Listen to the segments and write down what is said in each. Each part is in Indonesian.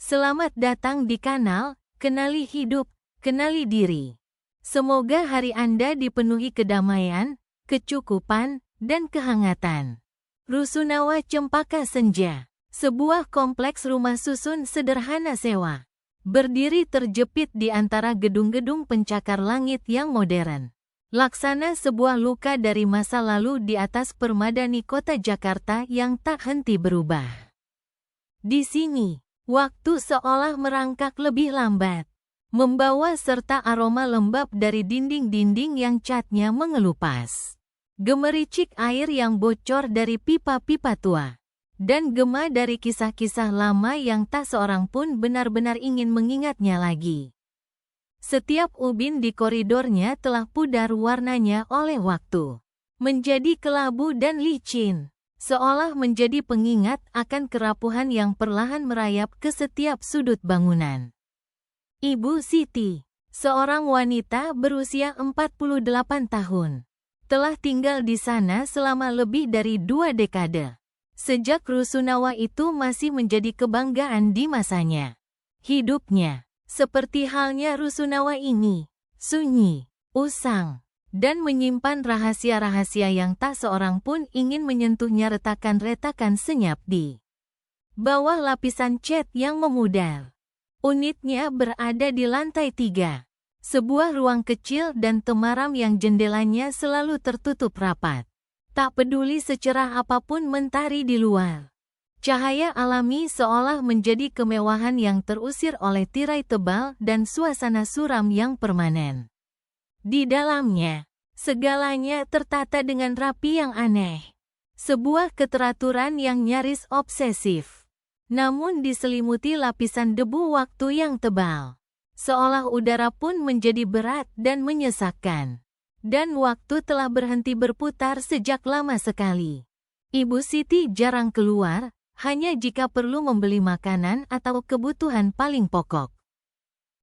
Selamat datang di kanal Kenali Hidup, Kenali Diri. Semoga hari Anda dipenuhi kedamaian, kecukupan, dan kehangatan. Rusunawa Cempaka Senja, sebuah kompleks rumah susun sederhana sewa, berdiri terjepit di antara gedung-gedung pencakar langit yang modern. Laksana sebuah luka dari masa lalu di atas permadani kota Jakarta yang tak henti berubah. Di sini, waktu seolah merangkak lebih lambat, membawa serta aroma lembab dari dinding-dinding yang catnya mengelupas. Gemericik air yang bocor dari pipa-pipa tua, dan gema dari kisah-kisah lama yang tak seorang pun benar-benar ingin mengingatnya lagi. Setiap ubin di koridornya telah pudar warnanya oleh waktu, menjadi kelabu dan licin, seolah menjadi pengingat akan kerapuhan yang perlahan merayap ke setiap sudut bangunan. Ibu Siti, seorang wanita berusia 48 tahun, telah tinggal di sana selama lebih dari 2 dekade. Sejak rusunawa itu masih menjadi kebanggaan di masanya. Hidupnya, seperti halnya rusunawa ini, sunyi, usang, dan menyimpan rahasia-rahasia yang tak seorang pun ingin menyentuhnya. Retakan-retakan senyap di bawah lapisan cat yang memudar. Unitnya berada di lantai 3. Sebuah ruang kecil dan temaram yang jendelanya selalu tertutup rapat. Tak peduli secerah apapun mentari di luar, cahaya alami seolah menjadi kemewahan yang terusir oleh tirai tebal dan suasana suram yang permanen. Di dalamnya, segalanya tertata dengan rapi yang aneh. Sebuah keteraturan yang nyaris obsesif, namun diselimuti lapisan debu waktu yang tebal. Seolah udara pun menjadi berat dan menyesakkan. Dan waktu telah berhenti berputar sejak lama sekali. Ibu Siti jarang keluar, hanya jika perlu membeli makanan atau kebutuhan paling pokok.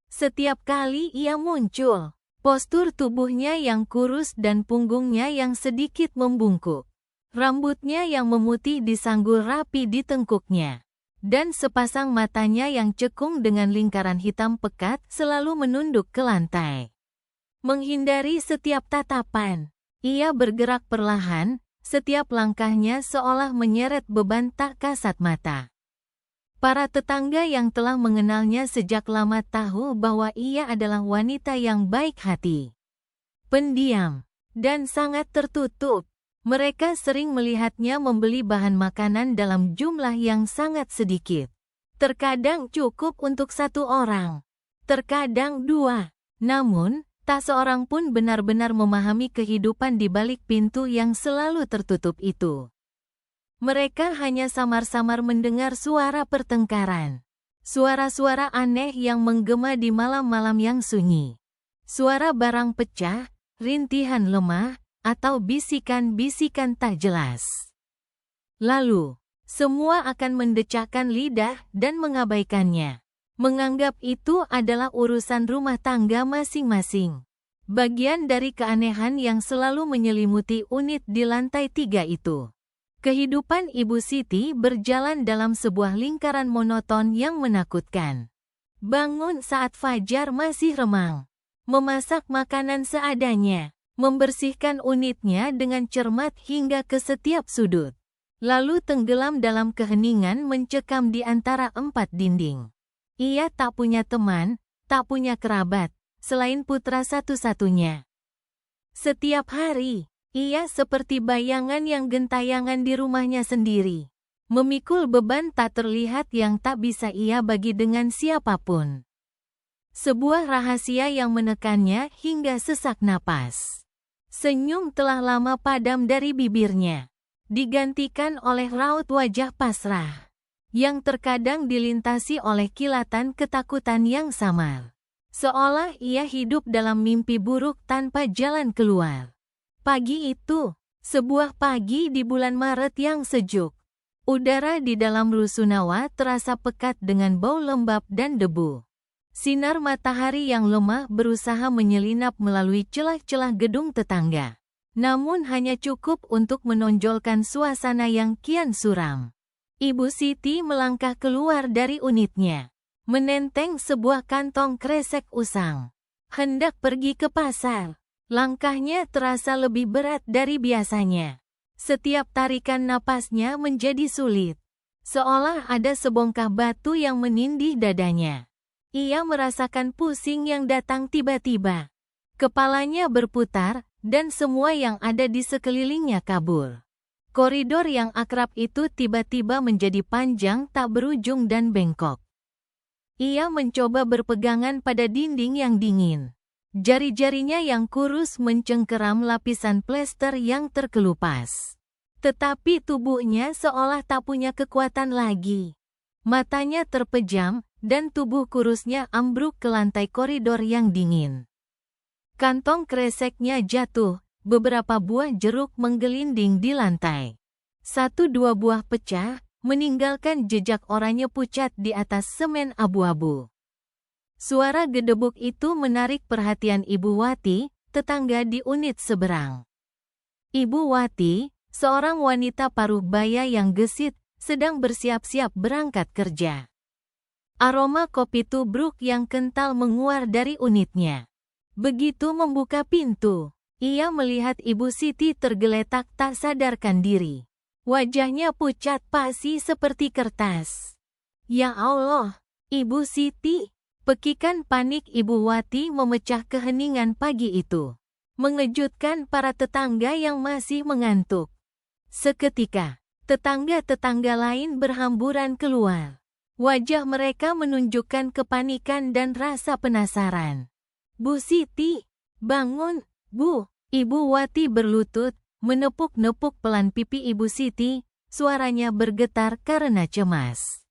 Setiap kali ia muncul, postur tubuhnya yang kurus dan punggungnya yang sedikit membungkuk. Rambutnya yang memutih disanggul rapi di tengkuknya. Dan sepasang matanya yang cekung dengan lingkaran hitam pekat selalu menunduk ke lantai. Menghindari setiap tatapan, ia bergerak perlahan, setiap langkahnya seolah menyeret beban tak kasat mata. Para tetangga yang telah mengenalnya sejak lama tahu bahwa ia adalah wanita yang baik hati, pendiam, dan sangat tertutup. Mereka sering melihatnya membeli bahan makanan dalam jumlah yang sangat sedikit. Terkadang cukup untuk 1 orang, terkadang 2. Namun, tak seorang pun benar-benar memahami kehidupan di balik pintu yang selalu tertutup itu. Mereka hanya samar-samar mendengar suara pertengkaran. Suara-suara aneh yang menggema di malam-malam yang sunyi. Suara barang pecah, rintihan lemah, atau bisikan-bisikan tak jelas. Lalu, semua akan mendecakkan lidah dan mengabaikannya. Menganggap itu adalah urusan rumah tangga masing-masing. Bagian dari keanehan yang selalu menyelimuti unit di lantai 3 itu. Kehidupan Ibu Siti berjalan dalam sebuah lingkaran monoton yang menakutkan. Bangun saat fajar masih remang. Memasak makanan seadanya. Membersihkan unitnya dengan cermat hingga ke setiap sudut. Lalu tenggelam dalam keheningan mencekam di antara 4 dinding. Ia tak punya teman, tak punya kerabat, selain putra satu-satunya. Setiap hari, ia seperti bayangan yang gentayangan di rumahnya sendiri. Memikul beban tak terlihat yang tak bisa ia bagi dengan siapapun. Sebuah rahasia yang menekannya hingga sesak napas. Senyum telah lama padam dari bibirnya, digantikan oleh raut wajah pasrah yang terkadang dilintasi oleh kilatan ketakutan yang samar. Seolah ia hidup dalam mimpi buruk tanpa jalan keluar. Pagi itu, sebuah pagi di bulan Maret yang sejuk. Udara di dalam rusunawa terasa pekat dengan bau lembab dan debu. Sinar matahari yang lemah berusaha menyelinap melalui celah-celah gedung tetangga. Namun hanya cukup untuk menonjolkan suasana yang kian suram. Ibu Siti melangkah keluar dari unitnya. menenteng sebuah kantong kresek usang. Hendak pergi ke pasar. Langkahnya terasa lebih berat dari biasanya. Setiap tarikan napasnya menjadi sulit. Seolah ada sebongkah batu yang menindih dadanya. Ia merasakan pusing yang datang tiba-tiba. Kepalanya berputar, dan semua yang ada di sekelilingnya kabur. Koridor yang akrab itu tiba-tiba menjadi panjang tak berujung dan bengkok. Ia mencoba berpegangan pada dinding yang dingin. Jari-jarinya yang kurus mencengkeram lapisan plester yang terkelupas. Tetapi tubuhnya seolah tak punya kekuatan lagi. Matanya terpejam, dan tubuh kurusnya ambruk ke lantai koridor yang dingin. Kantong kreseknya jatuh, beberapa buah jeruk menggelinding di lantai. 1-2 buah pecah, meninggalkan jejak oranye pucat di atas semen abu-abu. Suara gedebuk itu menarik perhatian Ibu Wati, tetangga di unit seberang. Ibu Wati, seorang wanita paruh baya yang gesit, sedang bersiap-siap berangkat kerja. Aroma kopi tubruk yang kental menguar dari unitnya. Begitu membuka pintu, ia melihat Ibu Siti tergeletak tak sadarkan diri. Wajahnya pucat pasi seperti kertas. Ya Allah, Ibu Siti! Pekikan panik Ibu Wati memecah keheningan pagi itu. Mengejutkan para tetangga yang masih mengantuk. Seketika, tetangga-tetangga lain berhamburan keluar. Wajah mereka menunjukkan kepanikan dan rasa penasaran. Bu Siti, bangun, Bu! Ibu Wati berlutut, menepuk-nepuk pelan pipi Ibu Siti, suaranya bergetar karena cemas.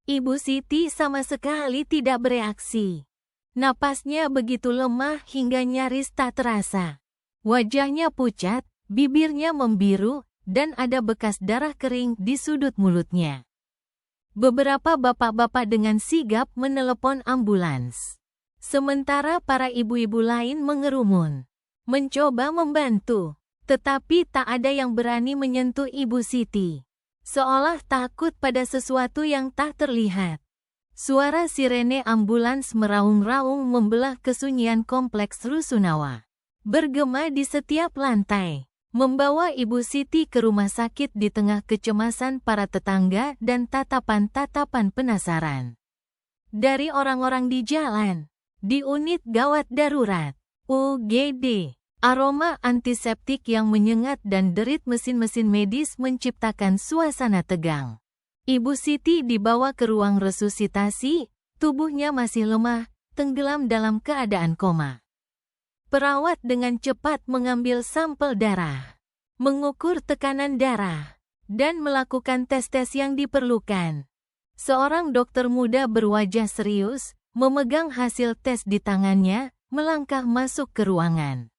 Ibu Siti sama sekali tidak bereaksi. Napasnya begitu lemah hingga nyaris tak terasa. Wajahnya pucat, bibirnya membiru, dan ada bekas darah kering di sudut mulutnya. Beberapa bapak-bapak dengan sigap menelepon ambulans. Sementara para ibu-ibu lain mengerumun, mencoba membantu. Tetapi tak ada yang berani menyentuh Ibu Siti. Seolah takut pada sesuatu yang tak terlihat. Suara sirene ambulans meraung-raung membelah kesunyian kompleks Rusunawa. Bergema di setiap lantai, membawa Ibu Siti ke rumah sakit di tengah kecemasan para tetangga dan tatapan-tatapan penasaran. Dari orang-orang di jalan, di unit gawat darurat, UGD. Aroma antiseptik yang menyengat dan derit mesin-mesin medis menciptakan suasana tegang. Ibu Siti dibawa ke ruang resusitasi, tubuhnya masih lemah, tenggelam dalam keadaan koma. Perawat dengan cepat mengambil sampel darah, mengukur tekanan darah, dan melakukan tes-tes yang diperlukan. Seorang dokter muda berwajah serius, memegang hasil tes di tangannya, melangkah masuk ke ruangan.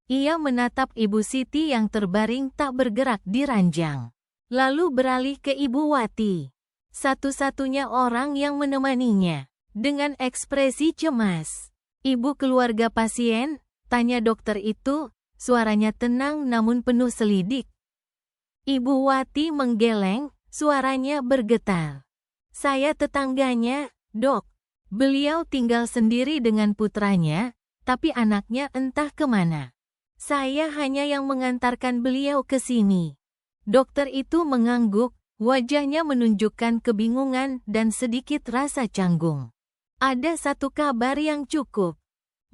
Ia menatap Ibu Siti yang terbaring tak bergerak di ranjang. Lalu beralih ke Ibu Wati, satu-satunya orang yang menemaninya. Dengan ekspresi cemas, "Ibu keluarga pasien?" tanya dokter itu, suaranya tenang namun penuh selidik. Ibu Wati menggeleng, suaranya bergetar. "Saya tetangganya, Dok. Beliau tinggal sendiri dengan putranya, tapi anaknya entah kemana. Saya hanya yang mengantarkan beliau ke sini." Dokter itu mengangguk, wajahnya menunjukkan kebingungan dan sedikit rasa canggung. "Ada satu kabar yang cukup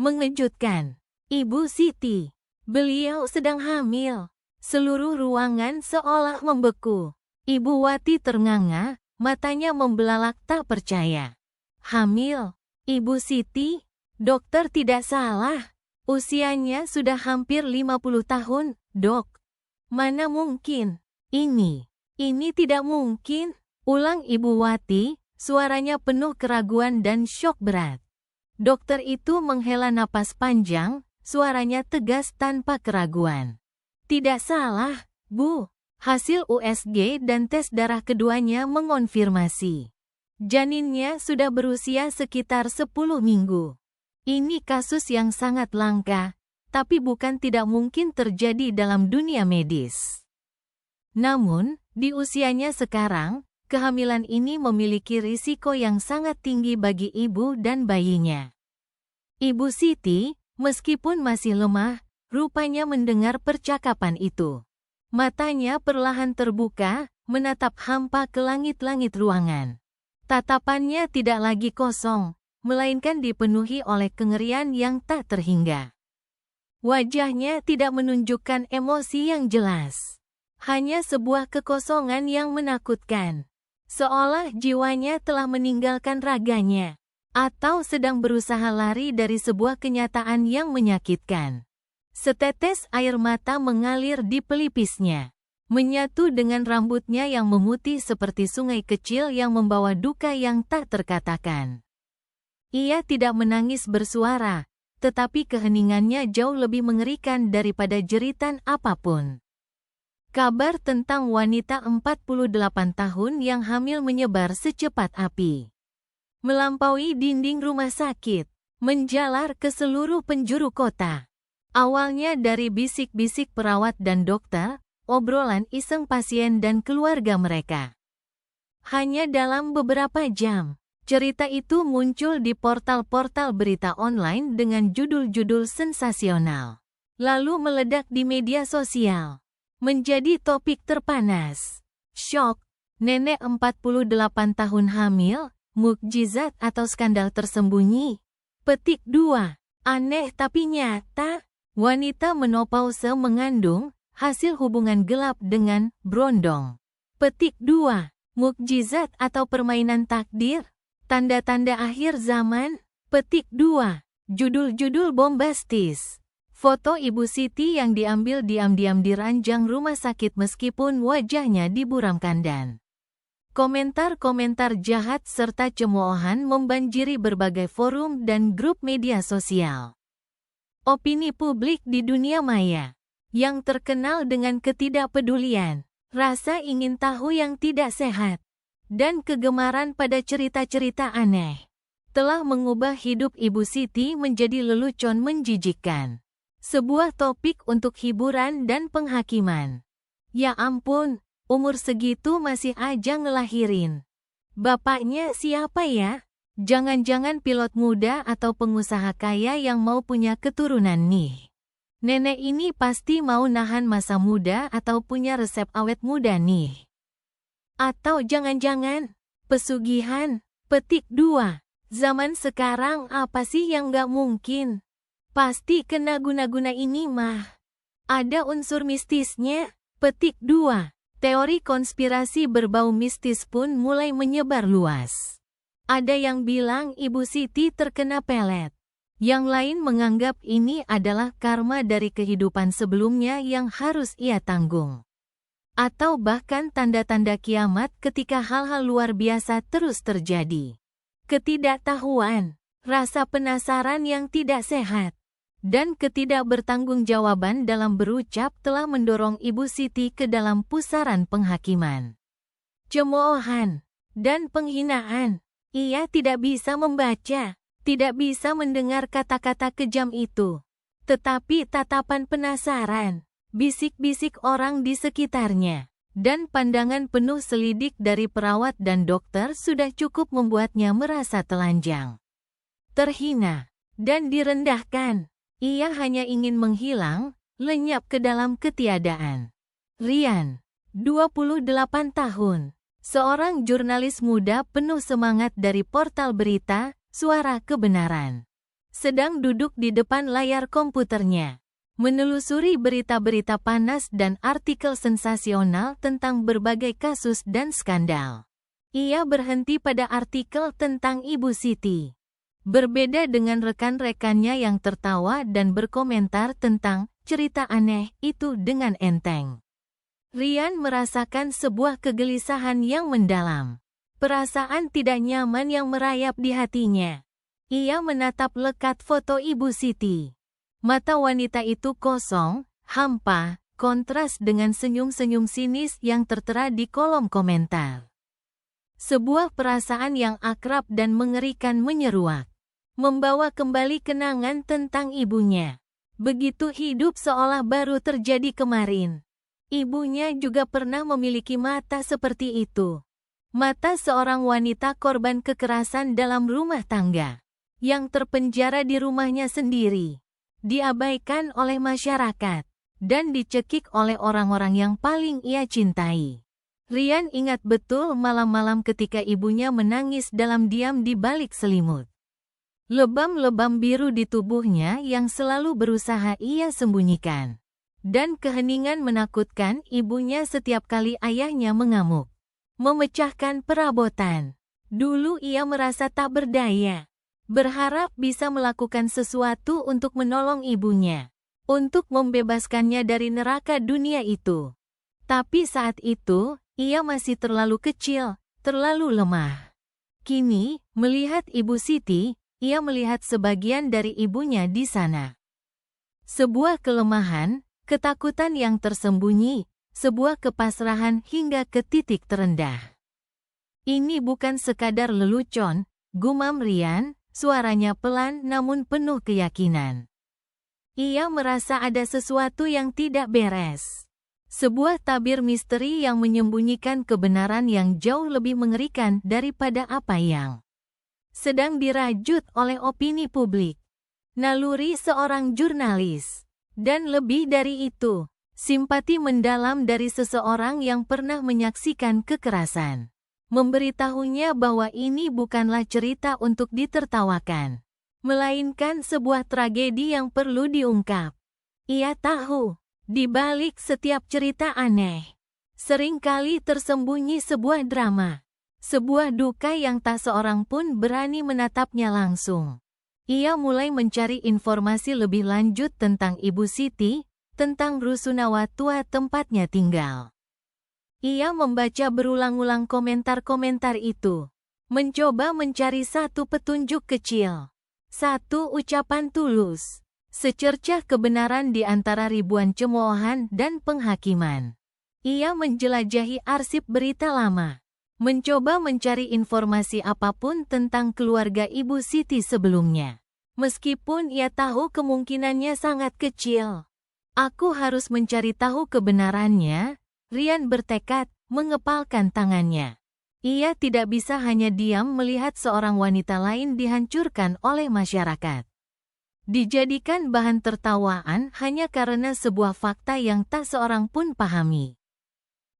mengejutkan, Ibu Siti. Beliau sedang hamil." Seluruh ruangan seolah membeku. Ibu Wati ternganga, matanya membelalak tak percaya. "Hamil? Ibu Siti? Dokter tidak salah. Usianya sudah hampir 50 tahun, Dok. Mana mungkin? Ini tidak mungkin," ulang Ibu Wati, suaranya penuh keraguan dan syok berat. Dokter itu menghela napas panjang, suaranya tegas tanpa keraguan. "Tidak salah, Bu. Hasil USG dan tes darah keduanya mengonfirmasi. Janinnya sudah berusia sekitar 10 minggu. Ini kasus yang sangat langka, tapi bukan tidak mungkin terjadi dalam dunia medis. Namun, di usianya sekarang, kehamilan ini memiliki risiko yang sangat tinggi bagi ibu dan bayinya. Ibu Siti, meskipun masih lemah, rupanya mendengar percakapan itu. Matanya perlahan terbuka, menatap hampa ke langit-langit ruangan. Tatapannya tidak lagi kosong, melainkan dipenuhi oleh kengerian yang tak terhingga. Wajahnya tidak menunjukkan emosi yang jelas. Hanya sebuah kekosongan yang menakutkan. Seolah jiwanya telah meninggalkan raganya, atau sedang berusaha lari dari sebuah kenyataan yang menyakitkan. Setetes air mata mengalir di pelipisnya, menyatu dengan rambutnya yang memutih seperti sungai kecil yang membawa duka yang tak terkatakan. Ia tidak menangis bersuara, tetapi keheningannya jauh lebih mengerikan daripada jeritan apapun. Kabar tentang wanita 48 tahun yang hamil menyebar secepat api. Melampaui dinding rumah sakit, menjalar ke seluruh penjuru kota. Awalnya dari bisik-bisik perawat dan dokter, obrolan iseng pasien dan keluarga mereka. Hanya dalam beberapa jam, cerita itu muncul di portal-portal berita online dengan judul-judul sensasional. Lalu meledak di media sosial. Menjadi topik terpanas. Syok, nenek 48 tahun hamil, mukjizat atau skandal tersembunyi? Petik 2. Aneh tapi nyata, wanita menopause mengandung, hasil hubungan gelap dengan Brondong. Petik 2. Mukjizat atau permainan takdir? Tanda-tanda akhir zaman? Petik 2. Judul-judul bombastis. Foto Ibu Siti yang diambil diam-diam di ranjang rumah sakit meskipun wajahnya diburamkan dan komentar-komentar jahat serta cemoohan membanjiri berbagai forum dan grup media sosial. Opini publik di dunia maya, yang terkenal dengan ketidakpedulian, rasa ingin tahu yang tidak sehat, dan kegemaran pada cerita-cerita aneh, telah mengubah hidup Ibu Siti menjadi lelucon menjijikkan. Sebuah topik untuk hiburan dan penghakiman. Ya ampun, umur segitu masih aja ngelahirin. Bapaknya siapa ya? Jangan-jangan pilot muda atau pengusaha kaya yang mau punya keturunan nih. Nenek ini pasti mau nahan masa muda atau punya resep awet muda nih. Atau jangan-jangan pesugihan? Petik 2. Zaman sekarang apa sih yang gak mungkin? Pasti kena guna-guna ini mah. Ada unsur mistisnya. Petik 2. Teori konspirasi berbau mistis pun mulai menyebar luas. Ada yang bilang Ibu Siti terkena pelet. Yang lain menganggap ini adalah karma dari kehidupan sebelumnya yang harus ia tanggung. Atau bahkan tanda-tanda kiamat ketika hal-hal luar biasa terus terjadi. Ketidaktahuan, rasa penasaran yang tidak sehat, dan ketidakbertanggungjawaban dalam berucap telah mendorong Ibu Siti ke dalam pusaran penghakiman, cemoohan, dan penghinaan. Ia tidak bisa membaca, tidak bisa mendengar kata-kata kejam itu. Tetapi tatapan penasaran, bisik-bisik orang di sekitarnya, dan pandangan penuh selidik dari perawat dan dokter sudah cukup membuatnya merasa telanjang, terhina, dan direndahkan. Ia hanya ingin menghilang, lenyap ke dalam ketiadaan. Rian, 28 tahun, seorang jurnalis muda penuh semangat dari portal berita, Suara Kebenaran, sedang duduk di depan layar komputernya, menelusuri berita-berita panas dan artikel sensasional tentang berbagai kasus dan skandal. Ia berhenti pada artikel tentang Ibu Siti. Berbeda dengan rekan-rekannya yang tertawa dan berkomentar tentang cerita aneh itu dengan enteng. Rian merasakan sebuah kegelisahan yang mendalam. Perasaan tidak nyaman yang merayap di hatinya. Ia menatap lekat foto Ibu Siti. Mata wanita itu kosong, hampa, kontras dengan senyum-senyum sinis yang tertera di kolom komentar. Sebuah perasaan yang akrab dan mengerikan menyeruak, membawa kembali kenangan tentang ibunya. Begitu hidup seolah baru terjadi kemarin. Ibunya juga pernah memiliki mata seperti itu. Mata seorang wanita korban kekerasan dalam rumah tangga, yang terpenjara di rumahnya sendiri, diabaikan oleh masyarakat, dan dicekik oleh orang-orang yang paling ia cintai. Rian ingat betul malam-malam ketika ibunya menangis dalam diam di balik selimut. Lebam-lebam biru di tubuhnya yang selalu berusaha ia sembunyikan. Dan keheningan menakutkan ibunya setiap kali ayahnya mengamuk. Memecahkan perabotan. Dulu ia merasa tak berdaya. Berharap bisa melakukan sesuatu untuk menolong ibunya. Untuk membebaskannya dari neraka dunia itu. Tapi saat itu, ia masih terlalu kecil, terlalu lemah. Kini, melihat Ibu Siti, ia melihat sebagian dari ibunya di sana. Sebuah kelemahan, ketakutan yang tersembunyi, sebuah kepasrahan hingga ke titik terendah. Ini bukan sekadar lelucon, gumam Rian, suaranya pelan namun penuh keyakinan. Ia merasa ada sesuatu yang tidak beres. Sebuah tabir misteri yang menyembunyikan kebenaran yang jauh lebih mengerikan daripada apa yang sedang dirajut oleh opini publik. Naluri seorang jurnalis. Dan lebih dari itu, simpati mendalam dari seseorang yang pernah menyaksikan kekerasan. Memberitahunya bahwa ini bukanlah cerita untuk ditertawakan, melainkan sebuah tragedi yang perlu diungkap. Ia tahu, di balik setiap cerita aneh, seringkali tersembunyi sebuah drama, sebuah duka yang tak seorang pun berani menatapnya langsung. Ia mulai mencari informasi lebih lanjut tentang Ibu Siti, tentang Rusunawa tua tempatnya tinggal. Ia membaca berulang-ulang komentar-komentar itu, mencoba mencari satu petunjuk kecil, satu ucapan tulus, secercah kebenaran di antara ribuan cemoohan dan penghakiman. Ia menjelajahi arsip berita lama, mencoba mencari informasi apapun tentang keluarga Ibu Siti sebelumnya. Meskipun ia tahu kemungkinannya sangat kecil. Aku harus mencari tahu kebenarannya, Rian bertekad, mengepalkan tangannya. Ia tidak bisa hanya diam melihat seorang wanita lain dihancurkan oleh masyarakat. Dijadikan bahan tertawaan hanya karena sebuah fakta yang tak seorang pun pahami.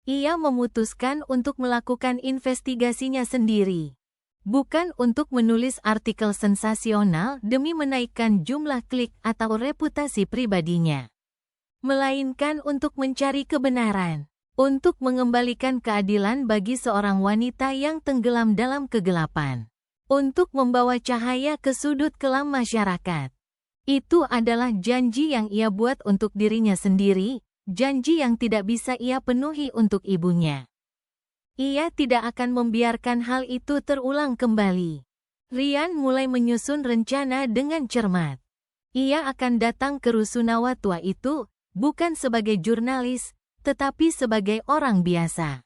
Ia memutuskan untuk melakukan investigasinya sendiri. Bukan untuk menulis artikel sensasional demi menaikkan jumlah klik atau reputasi pribadinya. Melainkan untuk mencari kebenaran. Untuk mengembalikan keadilan bagi seorang wanita yang tenggelam dalam kegelapan. Untuk membawa cahaya ke sudut kelam masyarakat. Itu adalah janji yang ia buat untuk dirinya sendiri, janji yang tidak bisa ia penuhi untuk ibunya. Ia tidak akan membiarkan hal itu terulang kembali. Rian mulai menyusun rencana dengan cermat. Ia akan datang ke Rusunawa tua itu, bukan sebagai jurnalis, tetapi sebagai orang biasa.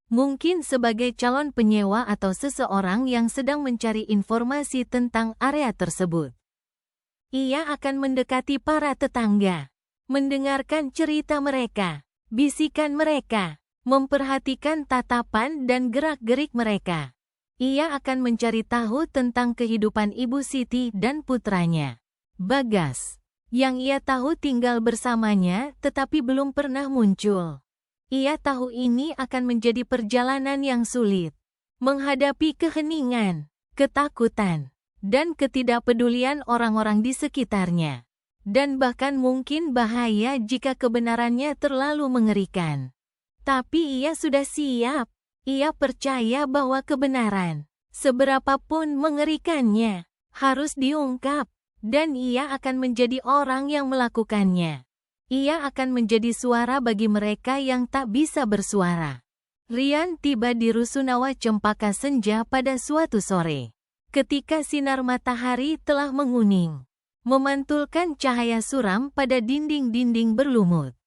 Mungkin sebagai calon penyewa atau seseorang yang sedang mencari informasi tentang area tersebut. Ia akan mendekati para tetangga, mendengarkan cerita mereka, bisikan mereka, memperhatikan tatapan dan gerak-gerik mereka. Ia akan mencari tahu tentang kehidupan Ibu Siti dan putranya, Bagas, yang ia tahu tinggal bersamanya tetapi belum pernah muncul. Ia tahu ini akan menjadi perjalanan yang sulit, menghadapi keheningan, ketakutan, dan ketidakpedulian orang-orang di sekitarnya. Dan bahkan mungkin bahaya jika kebenarannya terlalu mengerikan. Tapi ia sudah siap. Ia percaya bahwa kebenaran, seberapapun mengerikannya, harus diungkap. Dan ia akan menjadi orang yang melakukannya. Ia akan menjadi suara bagi mereka yang tak bisa bersuara. Rian tiba di Rusunawa Cempaka Senja pada suatu sore. Ketika sinar matahari telah menguning, memantulkan cahaya suram pada dinding-dinding berlumut.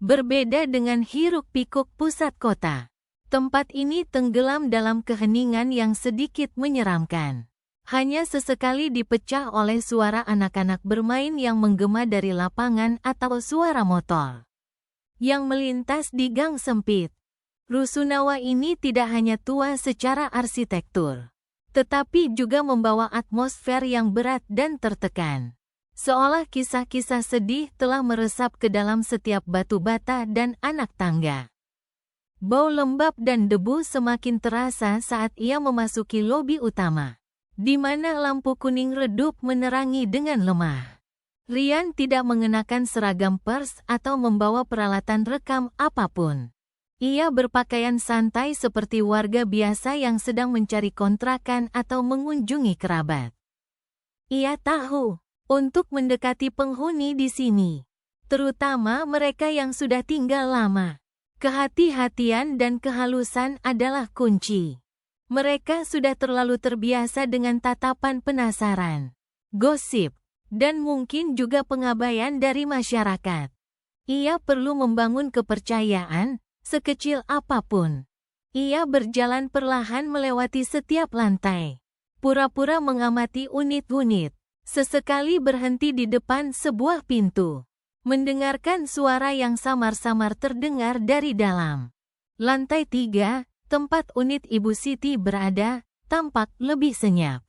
Berbeda dengan hiruk-pikuk pusat kota, tempat ini tenggelam dalam keheningan yang sedikit menyeramkan. Hanya sesekali dipecah oleh suara anak-anak bermain yang menggema dari lapangan atau suara motor yang melintas di gang sempit. Rusunawa ini tidak hanya tua secara arsitektur, tetapi juga membawa atmosfer yang berat dan tertekan. Seolah kisah-kisah sedih telah meresap ke dalam setiap batu bata dan anak tangga. Bau lembab dan debu semakin terasa saat ia memasuki lobi utama, di mana lampu kuning redup menerangi dengan lemah. Ryan tidak mengenakan seragam pers atau membawa peralatan rekam apapun. Ia berpakaian santai seperti warga biasa yang sedang mencari kontrakan atau mengunjungi kerabat. Ia tahu, untuk mendekati penghuni di sini, terutama mereka yang sudah tinggal lama, kehati-hatian dan kehalusan adalah kunci. Mereka sudah terlalu terbiasa dengan tatapan penasaran, gosip, dan mungkin juga pengabaian dari masyarakat. Ia perlu membangun kepercayaan, sekecil apapun. Ia berjalan perlahan melewati setiap lantai, pura-pura mengamati unit-unit, sesekali berhenti di depan sebuah pintu, mendengarkan suara yang samar-samar terdengar dari dalam. Lantai 3, tempat unit Ibu Siti berada, tampak lebih senyap.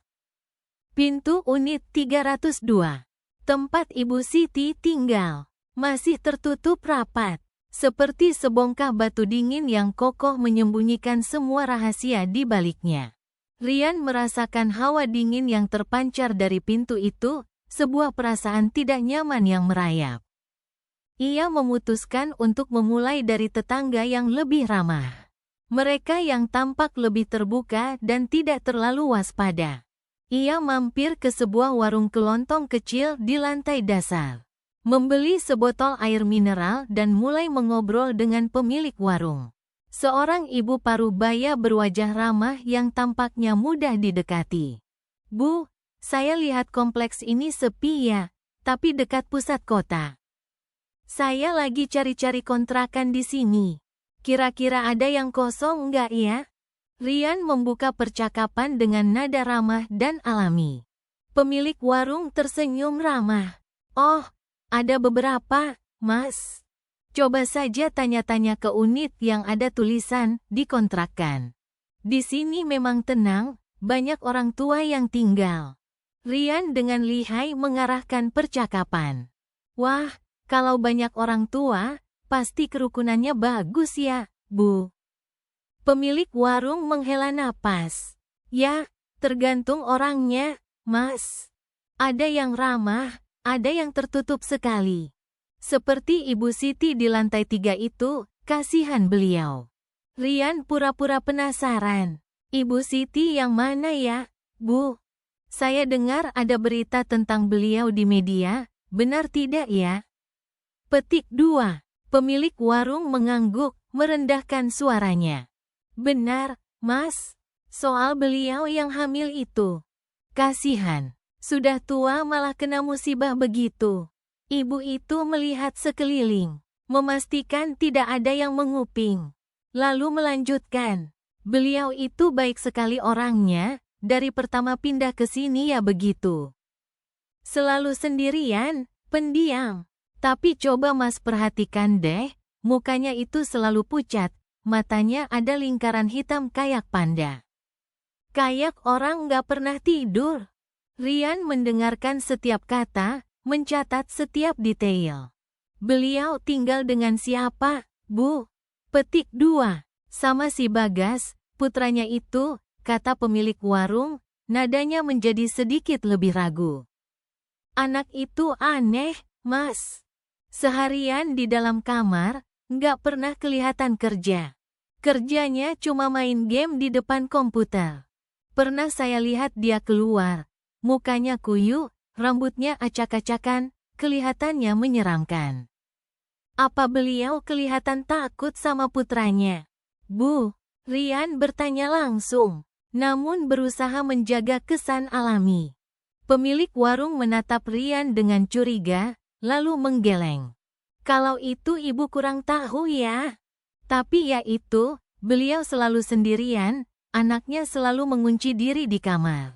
Pintu unit 302, tempat Ibu Siti tinggal, masih tertutup rapat, seperti sebongkah batu dingin yang kokoh menyembunyikan semua rahasia di baliknya. Ryan merasakan hawa dingin yang terpancar dari pintu itu, sebuah perasaan tidak nyaman yang merayap. Ia memutuskan untuk memulai dari tetangga yang lebih ramah. Mereka yang tampak lebih terbuka dan tidak terlalu waspada. Ia mampir ke sebuah warung kelontong kecil di lantai dasar, membeli sebotol air mineral dan mulai mengobrol dengan pemilik warung. Seorang ibu parubaya berwajah ramah yang tampaknya mudah didekati. "Bu, saya lihat kompleks ini sepi ya, tapi dekat pusat kota. Saya lagi cari-cari kontrakan di sini. Kira-kira ada yang kosong nggak ya?" Ryan membuka percakapan dengan nada ramah dan alami. Pemilik warung tersenyum ramah. "Oh, ada beberapa, Mas. Coba saja tanya-tanya ke unit yang ada tulisan dikontrakan. Di sini memang tenang, banyak orang tua yang tinggal." Ryan dengan lihai mengarahkan percakapan. "Wah, kalau banyak orang tua, pasti kerukunannya bagus ya, Bu." Pemilik warung menghela napas. "Ya, tergantung orangnya, Mas. Ada yang ramah, ada yang tertutup sekali. Seperti Ibu Siti di lantai 3 itu, kasihan beliau." Ryan pura-pura penasaran. "Ibu Siti yang mana ya, Bu? Saya dengar ada berita tentang beliau di media, benar tidak ya?" Petik 2. Pemilik warung mengangguk, merendahkan suaranya. "Benar, Mas. Soal beliau yang hamil itu. Kasihan. Sudah tua malah kena musibah begitu." Ibu itu melihat sekeliling, memastikan tidak ada yang menguping. Lalu melanjutkan, "Beliau itu baik sekali orangnya, dari pertama pindah ke sini ya begitu. Selalu sendirian, pendiam. Tapi coba Mas perhatikan deh, mukanya itu selalu pucat, matanya ada lingkaran hitam kayak panda. Kayak orang nggak pernah tidur." Ryan mendengarkan setiap kata, mencatat setiap detail. "Beliau tinggal dengan siapa, Bu?" Petik 2. "Sama si Bagas, putranya itu," kata pemilik warung, nadanya menjadi sedikit lebih ragu. "Anak itu aneh, Mas. Seharian di dalam kamar, nggak pernah kelihatan kerja. Kerjanya cuma main game di depan komputer. Pernah saya lihat dia keluar, mukanya kuyu, rambutnya acak-acakan, kelihatannya menyeramkan. Apa beliau kelihatan takut sama putranya, Bu?" Ryan bertanya langsung, namun berusaha menjaga kesan alami. Pemilik warung menatap Ryan dengan curiga, lalu menggeleng. "Kalau itu ibu kurang tahu ya. Tapi ya itu, beliau selalu sendirian, anaknya selalu mengunci diri di kamar.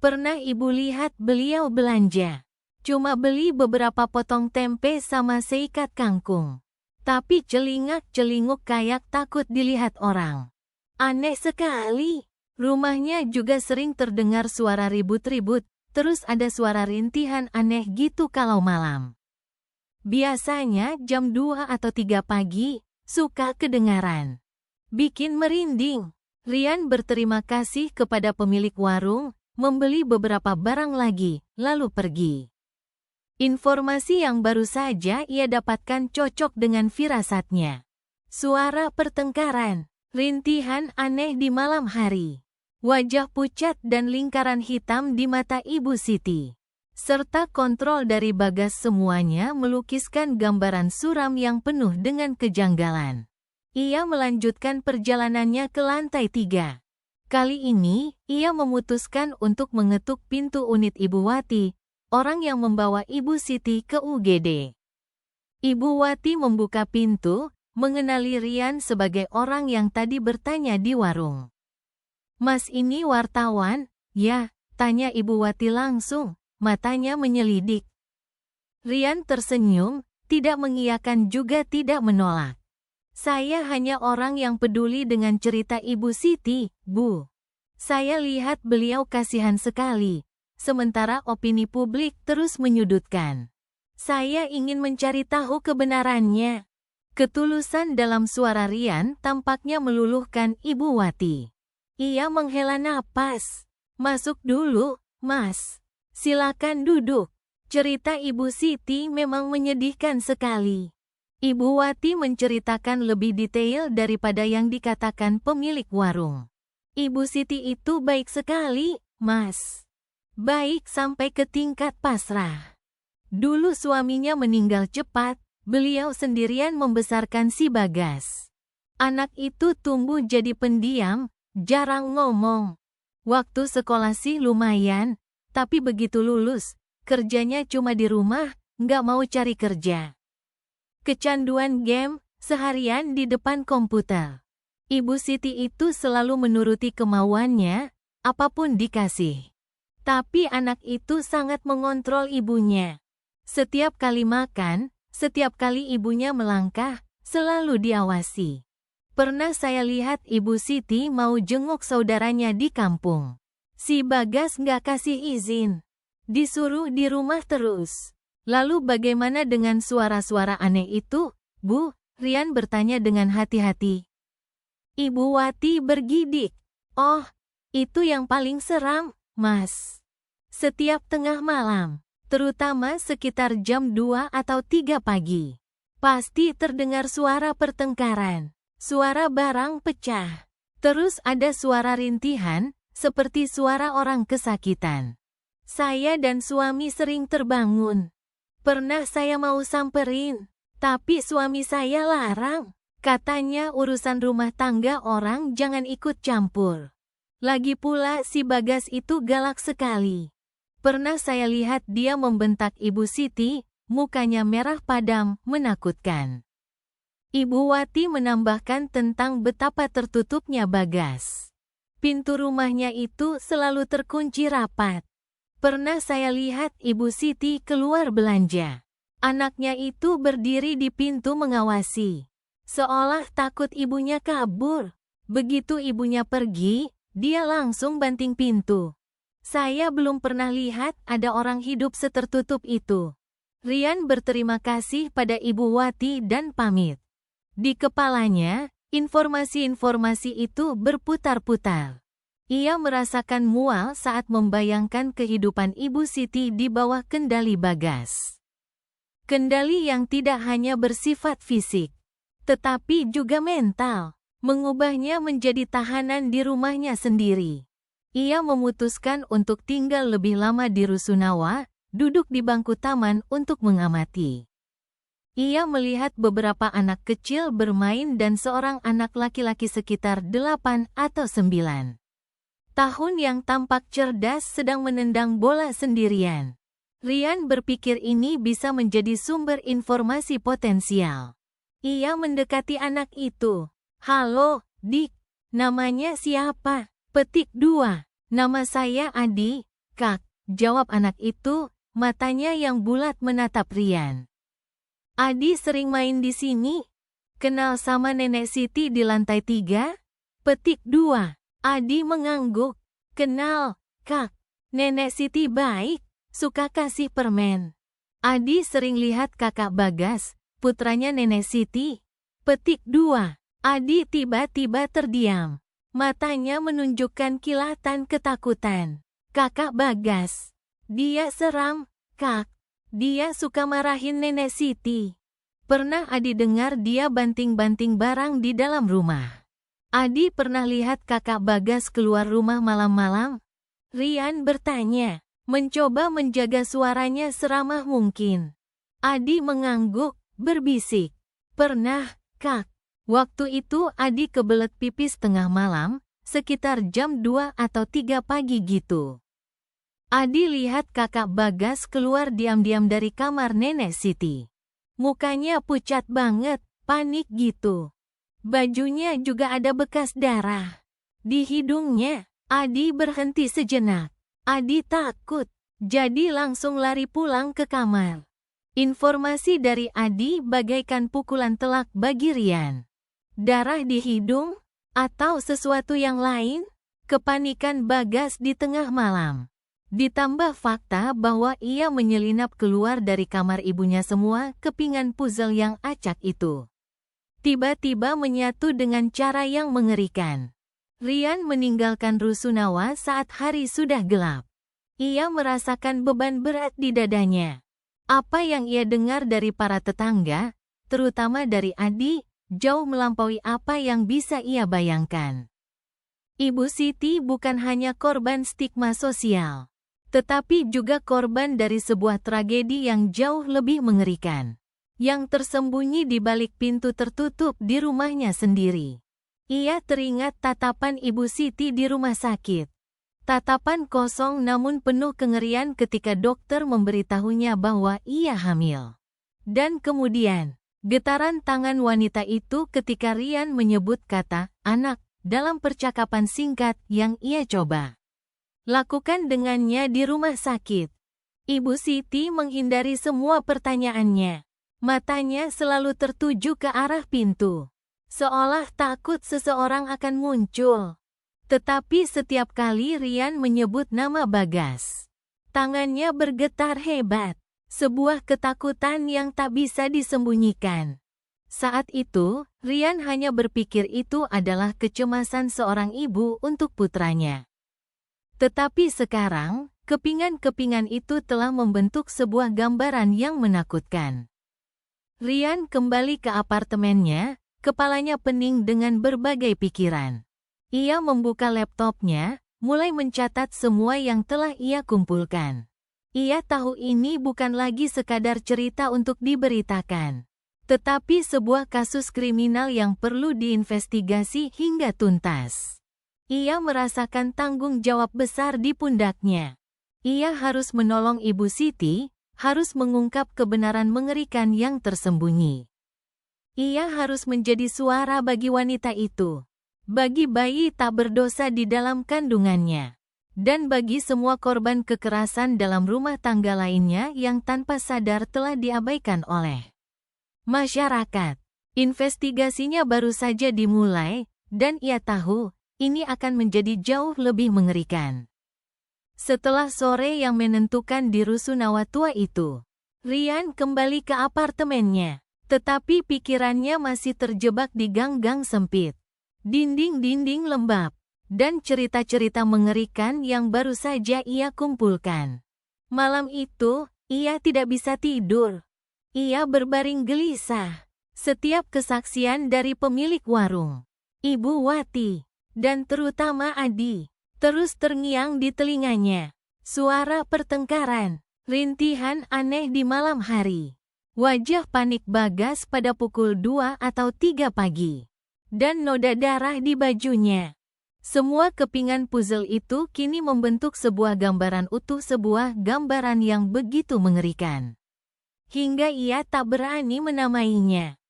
Pernah ibu lihat beliau belanja? Cuma beli beberapa potong tempe sama seikat kangkung. Tapi celingak-celinguk kayak takut dilihat orang. Aneh sekali. Rumahnya juga sering terdengar suara ribut-ribut, terus ada suara rintihan aneh gitu kalau malam. Biasanya jam 2 atau 3 pagi, suka kedengaran. Bikin merinding. Rian berterima kasih kepada pemilik warung, membeli beberapa barang lagi, lalu pergi. Informasi yang baru saja ia dapatkan cocok dengan firasatnya. Suara pertengkaran, rintihan aneh di malam hari, wajah pucat dan lingkaran hitam di mata Ibu Siti, serta kontrol dari Bagas semuanya melukiskan gambaran suram yang penuh dengan kejanggalan. Ia melanjutkan perjalanannya ke lantai 3. Kali ini, ia memutuskan untuk mengetuk pintu unit Ibu Wati, orang yang membawa Ibu Siti ke UGD. Ibu Wati membuka pintu, mengenali Rian sebagai orang yang tadi bertanya di warung. "Mas ini wartawan?" "Ya," tanya Ibu Wati langsung, matanya menyelidik. Rian tersenyum, tidak mengiyakan juga tidak menolak. "Saya hanya orang yang peduli dengan cerita Ibu Siti, Bu. Saya lihat beliau kasihan sekali. Sementara opini publik terus menyudutkan. Saya ingin mencari tahu kebenarannya." Ketulusan dalam suara Rian tampaknya meluluhkan Ibu Wati. Ia menghela napas. "Masuk dulu, Mas. Silakan duduk." Cerita Ibu Siti memang menyedihkan sekali. Ibu Wati menceritakan lebih detail daripada yang dikatakan pemilik warung. "Ibu Siti itu baik sekali, Mas. Baik sampai ke tingkat pasrah. Dulu suaminya meninggal cepat, beliau sendirian membesarkan si Bagas. Anak itu tumbuh jadi pendiam, jarang ngomong. Waktu sekolah sih lumayan, tapi begitu lulus, kerjanya cuma di rumah, nggak mau cari kerja. Kecanduan game, seharian di depan komputer. Ibu Siti itu selalu menuruti kemauannya, apapun dikasih. Tapi anak itu sangat mengontrol ibunya. Setiap kali makan, setiap kali ibunya melangkah, selalu diawasi. Pernah saya lihat Ibu Siti mau jenguk saudaranya di kampung. Si Bagas nggak kasih izin. Disuruh di rumah terus. Lalu bagaimana dengan suara-suara aneh itu, Bu?" Rian bertanya dengan hati-hati. Ibu Wati bergidik. "Oh, itu yang paling seram, Mas. Setiap tengah malam, terutama sekitar jam 2 atau 3 pagi, pasti terdengar suara pertengkaran, suara barang pecah. Terus ada suara rintihan, seperti suara orang kesakitan. Saya dan suami sering terbangun. Pernah saya mau samperin, tapi suami saya larang. Katanya urusan rumah tangga orang jangan ikut campur. Lagi pula si Bagas itu galak sekali. Pernah saya lihat dia membentak Ibu Siti, mukanya merah padam, menakutkan." Ibu Wati menambahkan tentang betapa tertutupnya Bagas. Pintu rumahnya itu selalu terkunci rapat. Pernah saya lihat Ibu Siti keluar belanja. Anaknya itu berdiri di pintu mengawasi, seolah takut ibunya kabur. Begitu ibunya pergi, dia langsung banting pintu. Saya belum pernah lihat ada orang hidup setertutup itu. Rian berterima kasih pada Ibu Wati dan pamit. Di kepalanya, informasi-informasi itu berputar-putar. Ia merasakan mual saat membayangkan kehidupan Ibu Siti di bawah kendali Bagas. Kendali yang tidak hanya bersifat fisik, tetapi juga mental. Mengubahnya menjadi tahanan di rumahnya sendiri. Ia memutuskan untuk tinggal lebih lama di Rusunawa, duduk di bangku taman untuk mengamati. Ia melihat beberapa anak kecil bermain dan seorang anak laki-laki sekitar 8 atau 9 tahun yang tampak cerdas sedang menendang bola sendirian. Rian berpikir ini bisa menjadi sumber informasi potensial. Ia mendekati anak itu. "Halo, Dik. Namanya siapa?" Petik 2. "Nama saya Adi, Kak," jawab anak itu, matanya yang bulat menatap Rian. "Adi sering main di sini?" Kenal sama Nenek Siti di lantai 3? Petik 2. Adi mengangguk. Kenal, Kak. Nenek Siti baik, suka kasih permen. Adi sering lihat kakak Bagas, putranya Nenek Siti. Petik 2. Adi tiba-tiba terdiam. Matanya menunjukkan kilatan ketakutan. Kakak Bagas. Dia seram, Kak. Dia suka marahin Nenek Siti. Pernah Adi dengar dia banting-banting barang di dalam rumah. Adi pernah lihat kakak Bagas keluar rumah malam-malam? Rian bertanya, mencoba menjaga suaranya seramah mungkin. Adi mengangguk, berbisik. Pernah, Kak. Waktu itu Adi kebelet pipis tengah malam, sekitar jam 2 atau 3 pagi gitu. Adi lihat kakak Bagas keluar diam-diam dari kamar Nenek Siti. Mukanya pucat banget, panik gitu. Bajunya juga ada bekas darah. Di hidungnya, Adi berhenti sejenak. Adi takut, jadi langsung lari pulang ke kamar. Informasi dari Adi bagaikan pukulan telak bagi Rian. Darah di hidung? Atau sesuatu yang lain? Kepanikan Bagas di tengah malam. Ditambah fakta bahwa ia menyelinap keluar dari kamar ibunya, semua kepingan puzzle yang acak itu tiba-tiba menyatu dengan cara yang mengerikan. Rian meninggalkan Rusunawa saat hari sudah gelap. Ia merasakan beban berat di dadanya. Apa yang ia dengar dari para tetangga, terutama dari Adi, jauh melampaui apa yang bisa ia bayangkan. Ibu Siti bukan hanya korban stigma sosial, tetapi juga korban dari sebuah tragedi yang jauh lebih mengerikan, yang tersembunyi di balik pintu tertutup di rumahnya sendiri. Ia teringat tatapan Ibu Siti di rumah sakit. Tatapan kosong namun penuh kengerian ketika dokter memberitahunya bahwa ia hamil. Dan kemudian, getaran tangan wanita itu ketika Rian menyebut kata anak dalam percakapan singkat yang ia coba lakukan dengannya di rumah sakit. Ibu Siti menghindari semua pertanyaannya. Matanya selalu tertuju ke arah pintu, seolah takut seseorang akan muncul. Tetapi setiap kali Rian menyebut nama Bagas, tangannya bergetar hebat. Sebuah ketakutan yang tak bisa disembunyikan. Saat itu, Rian hanya berpikir itu adalah kecemasan seorang ibu untuk putranya. Tetapi sekarang, kepingan-kepingan itu telah membentuk sebuah gambaran yang menakutkan. Rian kembali ke apartemennya, kepalanya pening dengan berbagai pikiran. Ia membuka laptopnya, mulai mencatat semua yang telah ia kumpulkan. Ia tahu ini bukan lagi sekadar cerita untuk diberitakan, tetapi sebuah kasus kriminal yang perlu diinvestigasi hingga tuntas. Ia merasakan tanggung jawab besar di pundaknya. Ia harus menolong Ibu Siti, harus mengungkap kebenaran mengerikan yang tersembunyi. Ia harus menjadi suara bagi wanita itu, bagi bayi tak berdosa di dalam kandungannya, dan bagi semua korban kekerasan dalam rumah tangga lainnya yang tanpa sadar telah diabaikan oleh masyarakat. Investigasinya baru saja dimulai, dan ia tahu ini akan menjadi jauh lebih mengerikan. Setelah sore yang menentukan di Rusunawa tua itu, Rian kembali ke apartemennya, tetapi pikirannya masih terjebak di gang-gang sempit, dinding-dinding lembab, dan cerita-cerita mengerikan yang baru saja ia kumpulkan. Malam itu, ia tidak bisa tidur. Ia berbaring gelisah. Setiap kesaksian dari pemilik warung, Ibu Wati, dan terutama Adi, terus terngiang di telinganya. Suara pertengkaran, rintihan aneh di malam hari, wajah panik Bagas pada pukul 2 atau 3 pagi, dan noda darah di bajunya. Semua kepingan puzzle itu kini membentuk sebuah gambaran utuh, sebuah gambaran yang begitu mengerikan, hingga ia tak berani menamainya.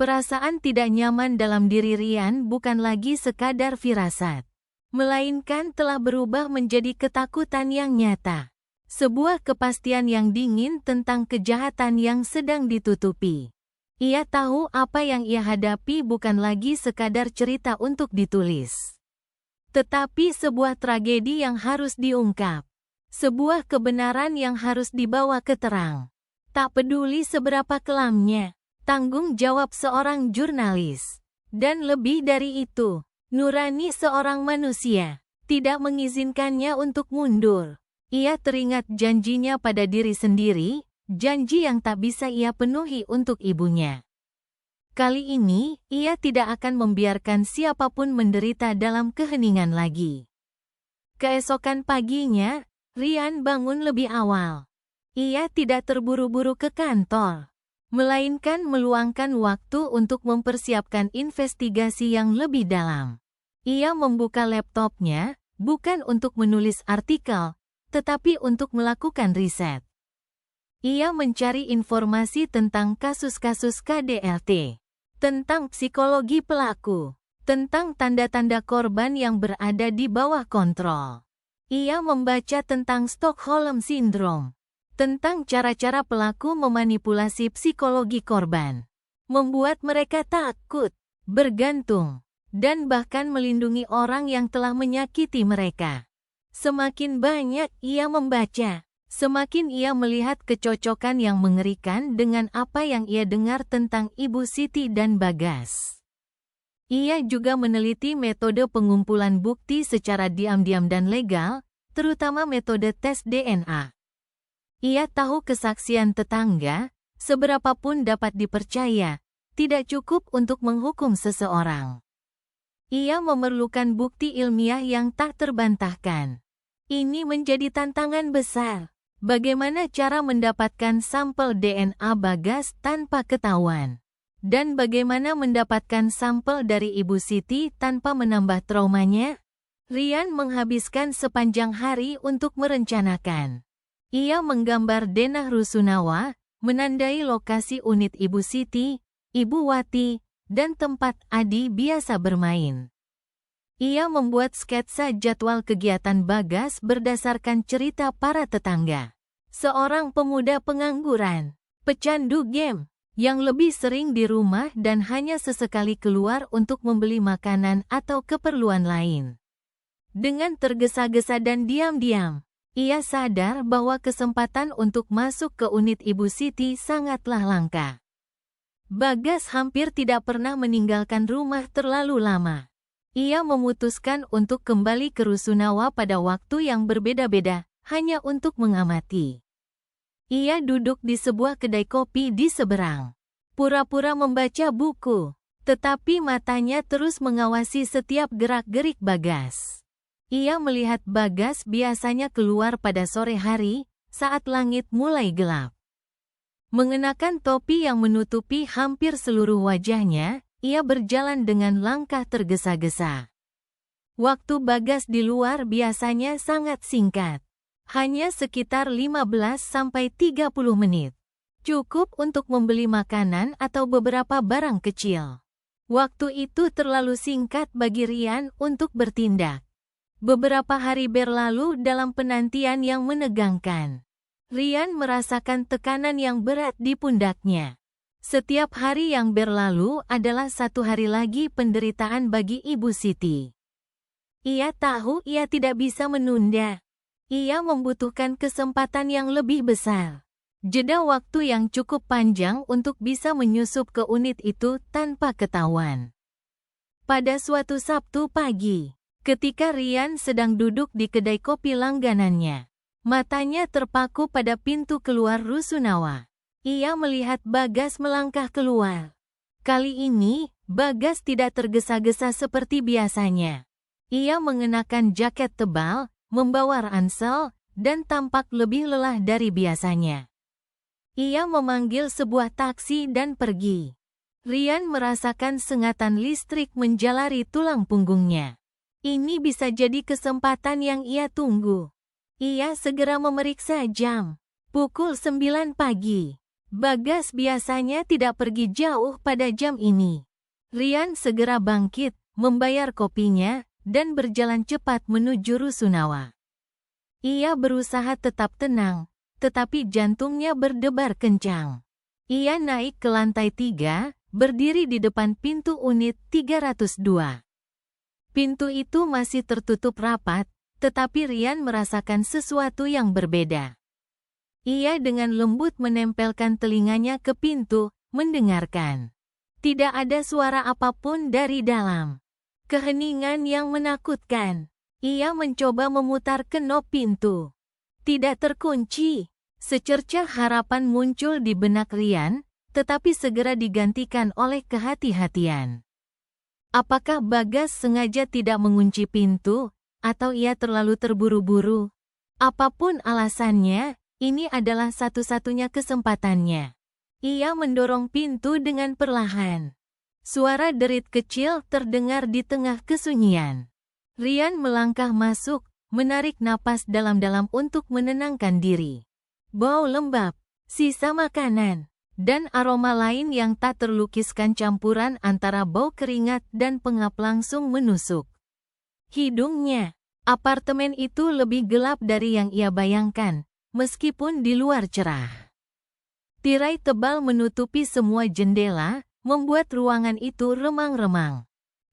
Perasaan tidak nyaman dalam diri Rian bukan lagi sekadar firasat, melainkan telah berubah menjadi ketakutan yang nyata. Sebuah kepastian yang dingin tentang kejahatan yang sedang ditutupi. Ia tahu apa yang ia hadapi bukan lagi sekadar cerita untuk ditulis, tetapi sebuah tragedi yang harus diungkap. Sebuah kebenaran yang harus dibawa ke terang. Tak peduli seberapa kelamnya, tanggung jawab seorang jurnalis. Dan lebih dari itu, nurani seorang manusia tidak mengizinkannya untuk mundur. Ia teringat janjinya pada diri sendiri, janji yang tak bisa ia penuhi untuk ibunya. Kali ini, ia tidak akan membiarkan siapapun menderita dalam keheningan lagi. Keesokan paginya, Ryan bangun lebih awal. Ia tidak terburu-buru ke kantor, melainkan meluangkan waktu untuk mempersiapkan investigasi yang lebih dalam. Ia membuka laptopnya, bukan untuk menulis artikel, tetapi untuk melakukan riset. Ia mencari informasi tentang kasus-kasus KDRT, tentang psikologi pelaku, tentang tanda-tanda korban yang berada di bawah kontrol. Ia membaca tentang Stockholm Syndrome, tentang cara-cara pelaku memanipulasi psikologi korban, membuat mereka takut, bergantung, dan bahkan melindungi orang yang telah menyakiti mereka. Semakin banyak ia membaca, semakin ia melihat kecocokan yang mengerikan dengan apa yang ia dengar tentang Ibu Siti dan Bagas. Ia juga meneliti metode pengumpulan bukti secara diam-diam dan legal, terutama metode tes DNA. Ia tahu kesaksian tetangga, seberapapun dapat dipercaya, tidak cukup untuk menghukum seseorang. Ia memerlukan bukti ilmiah yang tak terbantahkan. Ini menjadi tantangan besar. Bagaimana cara mendapatkan sampel DNA Bagas tanpa ketahuan? Dan bagaimana mendapatkan sampel dari Ibu Siti tanpa menambah traumanya? Ryan menghabiskan sepanjang hari untuk merencanakan. Ia menggambar denah rusunawa, menandai lokasi unit Ibu Siti, Ibu Wati, dan tempat Adi biasa bermain. Ia membuat sketsa jadwal kegiatan Bagas berdasarkan cerita para tetangga. Seorang pemuda pengangguran, pecandu game, yang lebih sering di rumah dan hanya sesekali keluar untuk membeli makanan atau keperluan lain. Dengan tergesa-gesa dan diam-diam, ia sadar bahwa kesempatan untuk masuk ke unit Ibu Siti sangatlah langka. Bagas hampir tidak pernah meninggalkan rumah terlalu lama. Ia memutuskan untuk kembali ke Rusunawa pada waktu yang berbeda-beda, hanya untuk mengamati. Ia duduk di sebuah kedai kopi di seberang, pura-pura membaca buku, tetapi matanya terus mengawasi setiap gerak-gerik Bagas. Ia melihat Bagas biasanya keluar pada sore hari, saat langit mulai gelap. Mengenakan topi yang menutupi hampir seluruh wajahnya, ia berjalan dengan langkah tergesa-gesa. Waktu Bagas di luar biasanya sangat singkat. Hanya sekitar 15-30 menit. Cukup untuk membeli makanan atau beberapa barang kecil. Waktu itu terlalu singkat bagi Ryan untuk bertindak. Beberapa hari berlalu dalam penantian yang menegangkan. Ryan merasakan tekanan yang berat di pundaknya. Setiap hari yang berlalu adalah satu hari lagi penderitaan bagi Ibu Siti. Ia tahu ia tidak bisa menunda. Ia membutuhkan kesempatan yang lebih besar. Jeda waktu yang cukup panjang untuk bisa menyusup ke unit itu tanpa ketahuan. Pada suatu Sabtu pagi, ketika Ryan sedang duduk di kedai kopi langganannya, matanya terpaku pada pintu keluar Rusunawa. Ia melihat Bagas melangkah keluar. Kali ini, Bagas tidak tergesa-gesa seperti biasanya. Ia mengenakan jaket tebal, membawa ransel, dan tampak lebih lelah dari biasanya. Ia memanggil sebuah taksi dan pergi. Ryan merasakan sengatan listrik menjalari tulang punggungnya. Ini bisa jadi kesempatan yang ia tunggu. Ia segera memeriksa jam. Pukul 9 pagi. Bagas biasanya tidak pergi jauh pada jam ini. Ryan segera bangkit, membayar kopinya, dan berjalan cepat menuju Rusunawa. Ia berusaha tetap tenang, tetapi jantungnya berdebar kencang. Ia naik ke lantai 3, berdiri di depan pintu unit 302. Pintu itu masih tertutup rapat, tetapi Ryan merasakan sesuatu yang berbeda. Ia dengan lembut menempelkan telinganya ke pintu, mendengarkan. Tidak ada suara apapun dari dalam. Keheningan yang menakutkan. Ia mencoba memutar knop pintu. Tidak terkunci. Secercah harapan muncul di benak Ryan, tetapi segera digantikan oleh kehati-hatian. Apakah Bagas sengaja tidak mengunci pintu, atau ia terlalu terburu-buru? Apapun alasannya, ini adalah satu-satunya kesempatannya. Ia mendorong pintu dengan perlahan. Suara derit kecil terdengar di tengah kesunyian. Ryan melangkah masuk, menarik napas dalam-dalam untuk menenangkan diri. Bau lembab, sisa makanan, dan aroma lain yang tak terlukiskan campuran antara bau keringat dan pengap langsung menusuk hidungnya. Apartemen itu lebih gelap dari yang ia bayangkan, meskipun di luar cerah. Tirai tebal menutupi semua jendela, membuat ruangan itu remang-remang.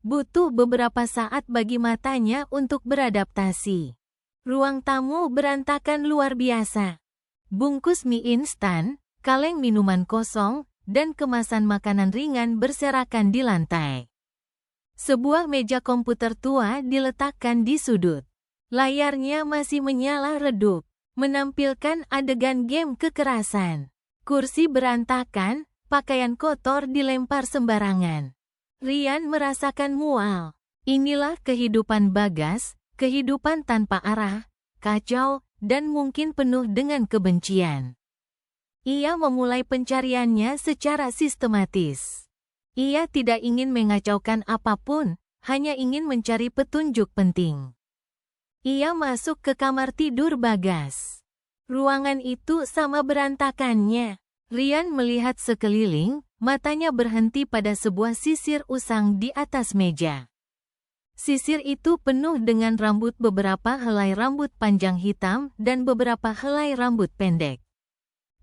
Butuh beberapa saat bagi matanya untuk beradaptasi. Ruang tamu berantakan luar biasa. Bungkus mie instan, kaleng minuman kosong, dan kemasan makanan ringan berserakan di lantai. Sebuah meja komputer tua diletakkan di sudut. Layarnya masih menyala redup, menampilkan adegan game kekerasan. Kursi berantakan, pakaian kotor dilempar sembarangan. Ryan merasakan mual. Inilah kehidupan Bagas, kehidupan tanpa arah, kacau, dan mungkin penuh dengan kebencian. Ia memulai pencariannya secara sistematis. Ia tidak ingin mengacaukan apapun, hanya ingin mencari petunjuk penting. Ia masuk ke kamar tidur Bagas. Ruangan itu sama berantakannya. Ryan melihat sekeliling, matanya berhenti pada sebuah sisir usang di atas meja. Sisir itu penuh dengan rambut, beberapa helai rambut panjang hitam dan beberapa helai rambut pendek.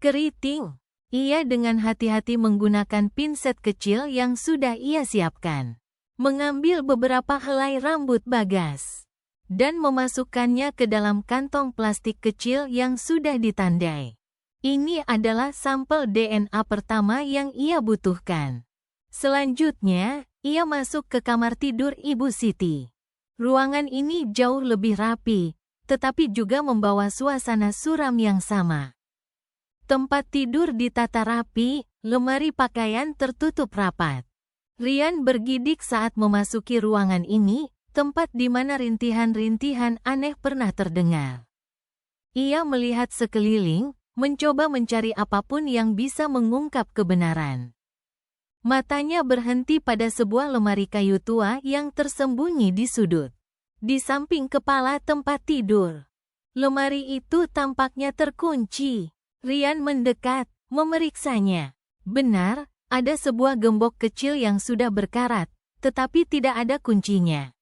Keriting. Ia dengan hati-hati menggunakan pinset kecil yang sudah ia siapkan. Mengambil beberapa helai rambut Bagas. Dan memasukkannya ke dalam kantong plastik kecil yang sudah ditandai. Ini adalah sampel DNA pertama yang ia butuhkan. Selanjutnya, ia masuk ke kamar tidur Ibu Siti. Ruangan ini jauh lebih rapi, tetapi juga membawa suasana suram yang sama. Tempat tidur ditata rapi, lemari pakaian tertutup rapat. Ryan bergidik saat memasuki ruangan ini, tempat di mana rintihan-rintihan aneh pernah terdengar. Ia melihat sekeliling, mencoba mencari apapun yang bisa mengungkap kebenaran. Matanya berhenti pada sebuah lemari kayu tua yang tersembunyi di sudut. Di samping kepala tempat tidur. Lemari itu tampaknya terkunci. Ryan mendekat, memeriksanya. Benar, ada sebuah gembok kecil yang sudah berkarat, tetapi tidak ada kuncinya.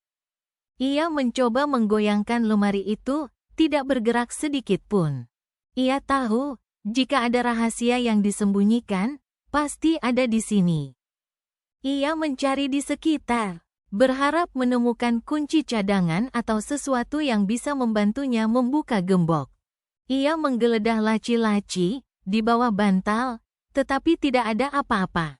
Ia mencoba menggoyangkan lemari itu, tidak bergerak sedikit pun. Ia tahu, jika ada rahasia yang disembunyikan, pasti ada di sini. Ia mencari di sekitar, berharap menemukan kunci cadangan atau sesuatu yang bisa membantunya membuka gembok. Ia menggeledah laci-laci di bawah bantal, tetapi tidak ada apa-apa.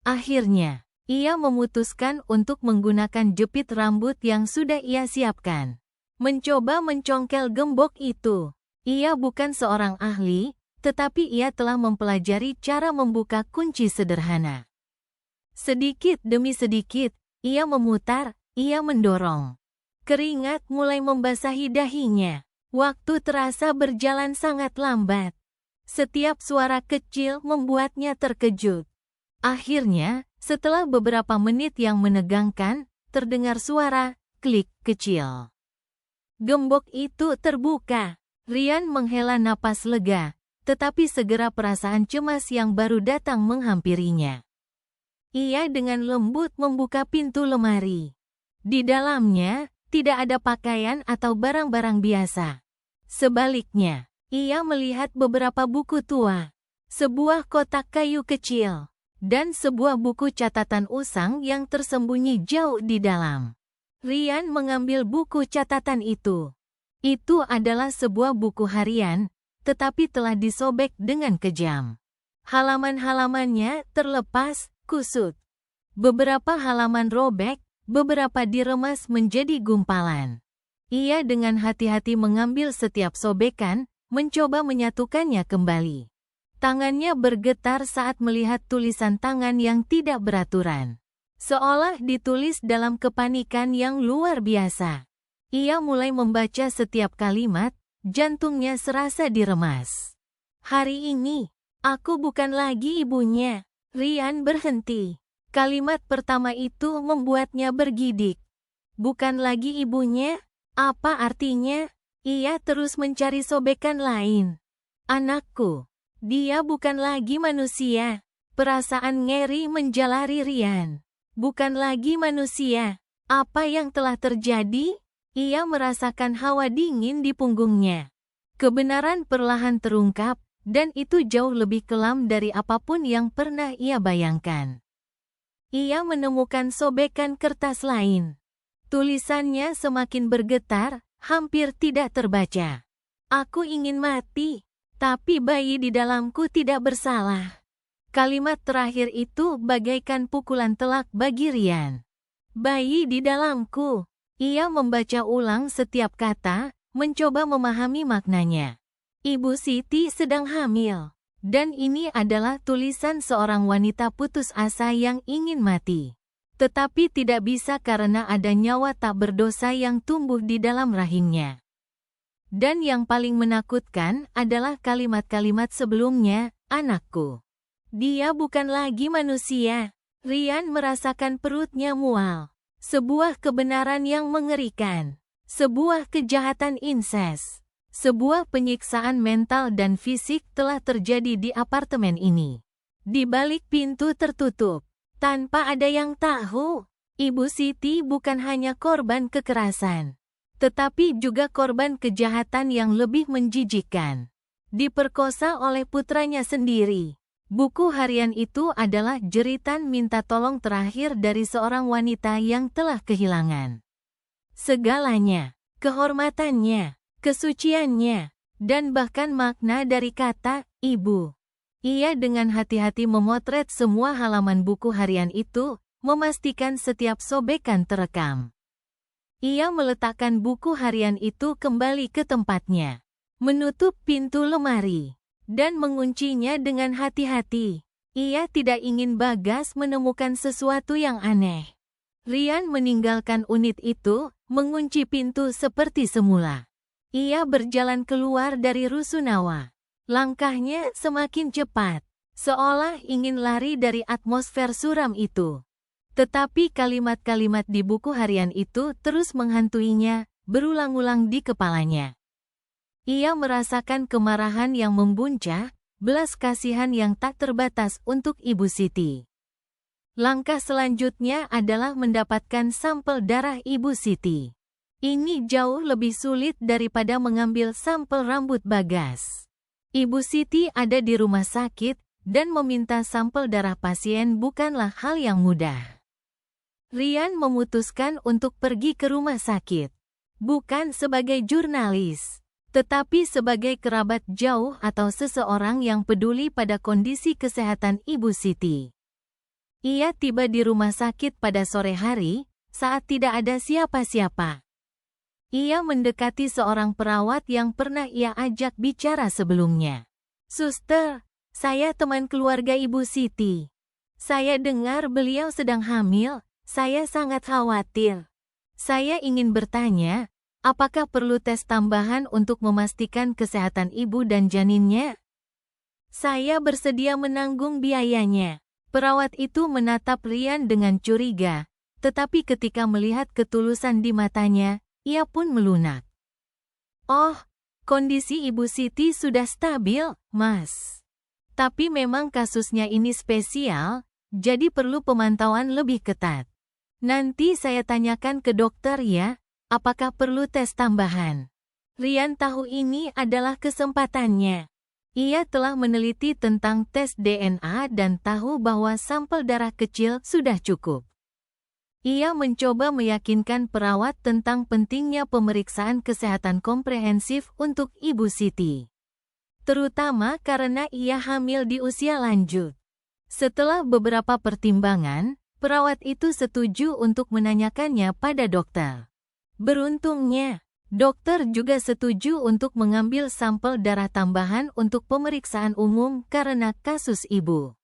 Akhirnya, ia memutuskan untuk menggunakan jepit rambut yang sudah ia siapkan. Mencoba mencongkel gembok itu. Ia bukan seorang ahli, tetapi ia telah mempelajari cara membuka kunci sederhana. Sedikit demi sedikit, ia memutar, ia mendorong. Keringat mulai membasahi dahinya. Waktu terasa berjalan sangat lambat. Setiap suara kecil membuatnya terkejut. Akhirnya, setelah beberapa menit yang menegangkan, terdengar suara klik kecil. Gembok itu terbuka. Ryan menghela napas lega, tetapi segera perasaan cemas yang baru datang menghampirinya. Ia dengan lembut membuka pintu lemari. Di dalamnya, tidak ada pakaian atau barang-barang biasa. Sebaliknya, ia melihat beberapa buku tua. sebuah kotak kayu kecil, dan sebuah buku catatan usang yang tersembunyi jauh di dalam. Rian mengambil buku catatan itu. Itu adalah sebuah buku harian, tetapi telah disobek dengan kejam. Halaman-halamannya terlepas, kusut. Beberapa halaman robek, beberapa diremas menjadi gumpalan. Ia dengan hati-hati mengambil setiap sobekan, mencoba menyatukannya kembali. Tangannya bergetar saat melihat tulisan tangan yang tidak beraturan. Seolah ditulis dalam kepanikan yang luar biasa. Ia mulai membaca setiap kalimat, jantungnya serasa diremas. Hari ini, aku bukan lagi ibunya. Rian berhenti. Kalimat pertama itu membuatnya bergidik. Bukan lagi ibunya? Apa artinya? Ia terus mencari sobekan lain. Anakku. Dia bukan lagi manusia. Perasaan ngeri menjalari Rian. Bukan lagi manusia. Apa yang telah terjadi? Ia merasakan hawa dingin di punggungnya. Kebenaran perlahan terungkap, dan itu jauh lebih kelam dari apapun yang pernah ia bayangkan. Ia menemukan sobekan kertas lain. Tulisannya semakin bergetar, hampir tidak terbaca. Aku ingin mati, tapi bayi di dalamku tidak bersalah. Kalimat terakhir itu bagaikan pukulan telak bagi Rian. Bayi di dalamku. Ia membaca ulang setiap kata, mencoba memahami maknanya. Ibu Siti sedang hamil. Dan ini adalah tulisan seorang wanita putus asa yang ingin mati. Tetapi tidak bisa karena ada nyawa tak berdosa yang tumbuh di dalam rahimnya. Dan yang paling menakutkan adalah kalimat-kalimat sebelumnya, anakku. Dia bukan lagi manusia. Rian merasakan perutnya mual. Sebuah kebenaran yang mengerikan. Sebuah kejahatan inses. Sebuah penyiksaan mental dan fisik telah terjadi di apartemen ini. Di balik pintu tertutup. Tanpa ada yang tahu. Ibu Siti bukan hanya korban kekerasan. Tetapi juga korban kejahatan yang lebih menjijikkan. Diperkosa oleh putranya sendiri. Buku harian itu adalah jeritan minta tolong terakhir dari seorang wanita yang telah kehilangan segalanya, kehormatannya, kesuciannya, dan bahkan makna dari kata ibu. Ia dengan hati-hati memotret semua halaman buku harian itu, memastikan setiap sobekan terekam. Ia meletakkan buku harian itu kembali ke tempatnya, menutup pintu lemari, dan menguncinya dengan hati-hati. Ia tidak ingin Bagas menemukan sesuatu yang aneh. Rian meninggalkan unit itu, mengunci pintu seperti semula. Ia berjalan keluar dari rusunawa. Langkahnya semakin cepat, seolah ingin lari dari atmosfer suram itu. Tetapi kalimat-kalimat di buku harian itu terus menghantuinya, berulang-ulang di kepalanya. Ia merasakan kemarahan yang membuncah, belas kasihan yang tak terbatas untuk Ibu Siti. Langkah selanjutnya adalah mendapatkan sampel darah Ibu Siti. Ini jauh lebih sulit daripada mengambil sampel rambut Bagas. Ibu Siti ada di rumah sakit, dan meminta sampel darah pasien bukanlah hal yang mudah. Rian memutuskan untuk pergi ke rumah sakit. Bukan sebagai jurnalis, tetapi sebagai kerabat jauh atau seseorang yang peduli pada kondisi kesehatan Ibu Siti. Ia tiba di rumah sakit pada sore hari, saat tidak ada siapa-siapa. Ia mendekati seorang perawat yang pernah ia ajak bicara sebelumnya. Suster, saya teman keluarga Ibu Siti. Saya dengar beliau sedang hamil, saya sangat khawatir. Saya ingin bertanya, apakah perlu tes tambahan untuk memastikan kesehatan ibu dan janinnya? Saya bersedia menanggung biayanya. Perawat itu menatap Rian dengan curiga, tetapi ketika melihat ketulusan di matanya, ia pun melunak. Oh, kondisi Ibu Siti sudah stabil, Mas. Tapi memang kasusnya ini spesial, jadi perlu pemantauan lebih ketat. Nanti saya tanyakan ke dokter ya. Apakah perlu tes tambahan? Rian tahu ini adalah kesempatannya. Ia telah meneliti tentang tes DNA dan tahu bahwa sampel darah kecil sudah cukup. Ia mencoba meyakinkan perawat tentang pentingnya pemeriksaan kesehatan komprehensif untuk Ibu Siti, terutama karena ia hamil di usia lanjut. Setelah beberapa pertimbangan, perawat itu setuju untuk menanyakannya pada dokter. Beruntungnya, dokter juga setuju untuk mengambil sampel darah tambahan untuk pemeriksaan umum karena kasus Ibu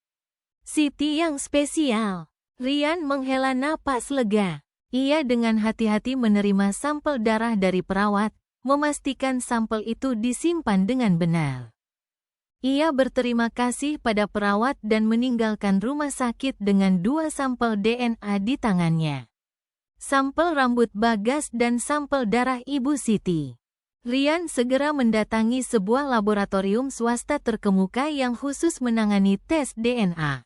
Siti yang spesial. Ryan menghela napas lega. Ia dengan hati-hati menerima sampel darah dari perawat, memastikan sampel itu disimpan dengan benar. Ia berterima kasih pada perawat dan meninggalkan rumah sakit dengan 2 sampel DNA di tangannya. Sampel rambut Bagas dan sampel darah Ibu Siti. Ryan segera mendatangi sebuah laboratorium swasta terkemuka yang khusus menangani tes DNA.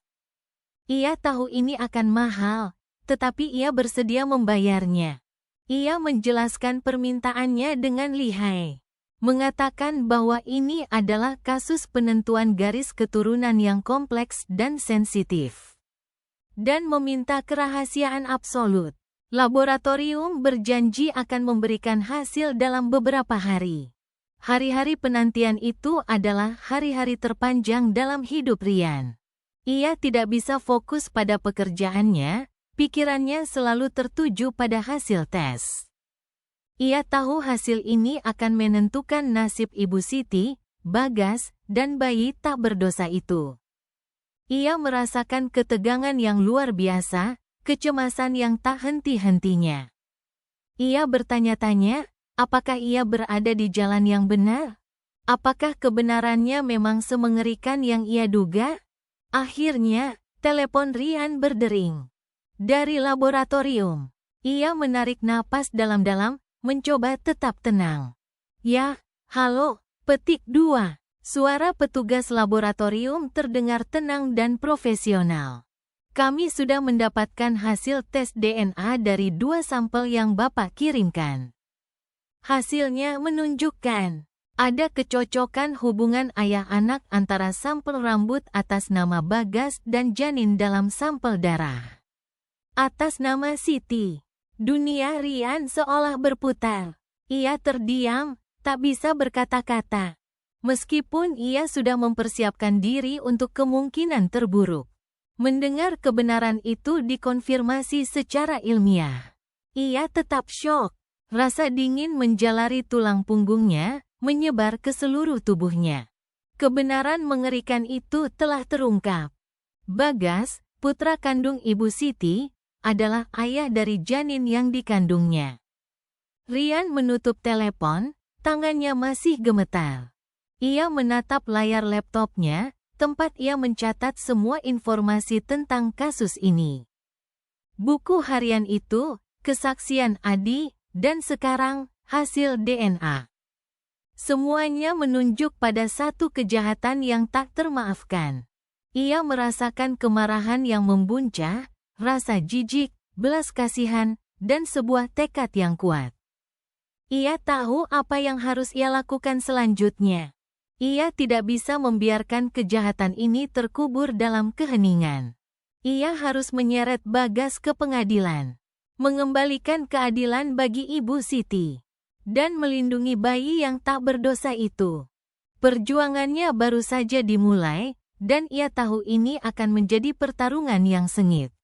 Ia tahu ini akan mahal, tetapi ia bersedia membayarnya. Ia menjelaskan permintaannya dengan lihai, mengatakan bahwa ini adalah kasus penentuan garis keturunan yang kompleks dan sensitif, dan meminta kerahasiaan absolut. Laboratorium berjanji akan memberikan hasil dalam beberapa hari. Hari-hari penantian itu adalah hari-hari terpanjang dalam hidup Ryan. Ia tidak bisa fokus pada pekerjaannya, pikirannya selalu tertuju pada hasil tes. Ia tahu hasil ini akan menentukan nasib Ibu Siti, Bagas, dan bayi tak berdosa itu. Ia merasakan ketegangan yang luar biasa, kecemasan yang tak henti-hentinya. Ia bertanya-tanya, apakah ia berada di jalan yang benar? Apakah kebenarannya memang semengerikan yang ia duga? Akhirnya, telepon Ryan berdering. Dari laboratorium, ia menarik napas dalam-dalam, mencoba tetap tenang. Ya, halo, petik 2. Suara petugas laboratorium terdengar tenang dan profesional. Kami sudah mendapatkan hasil tes DNA dari 2 sampel yang Bapak kirimkan. Hasilnya menunjukkan ada kecocokan hubungan ayah anak antara sampel rambut atas nama Bagas dan janin dalam sampel darah atas nama Siti. Dunia Ryan seolah berputar. Ia terdiam, tak bisa berkata-kata. Meskipun ia sudah mempersiapkan diri untuk kemungkinan terburuk. Mendengar kebenaran itu dikonfirmasi secara ilmiah. Ia tetap syok. Rasa dingin menjalari tulang punggungnya, menyebar ke seluruh tubuhnya. Kebenaran mengerikan itu telah terungkap. Bagas, putra kandung Ibu Siti, adalah ayah dari janin yang dikandungnya. Ryan menutup telepon, tangannya masih gemetar. Ia menatap layar laptopnya, tempat ia mencatat semua informasi tentang kasus ini. Buku harian itu, kesaksian Adi, dan sekarang, hasil DNA. Semuanya menunjuk pada satu kejahatan yang tak termaafkan. Ia merasakan kemarahan yang membuncah, rasa jijik, belas kasihan, dan sebuah tekad yang kuat. Ia tahu apa yang harus ia lakukan selanjutnya. Ia tidak bisa membiarkan kejahatan ini terkubur dalam keheningan. Ia harus menyeret Bagas ke pengadilan, mengembalikan keadilan bagi Ibu Siti, dan melindungi bayi yang tak berdosa itu. Perjuangannya baru saja dimulai, dan ia tahu ini akan menjadi pertarungan yang sengit.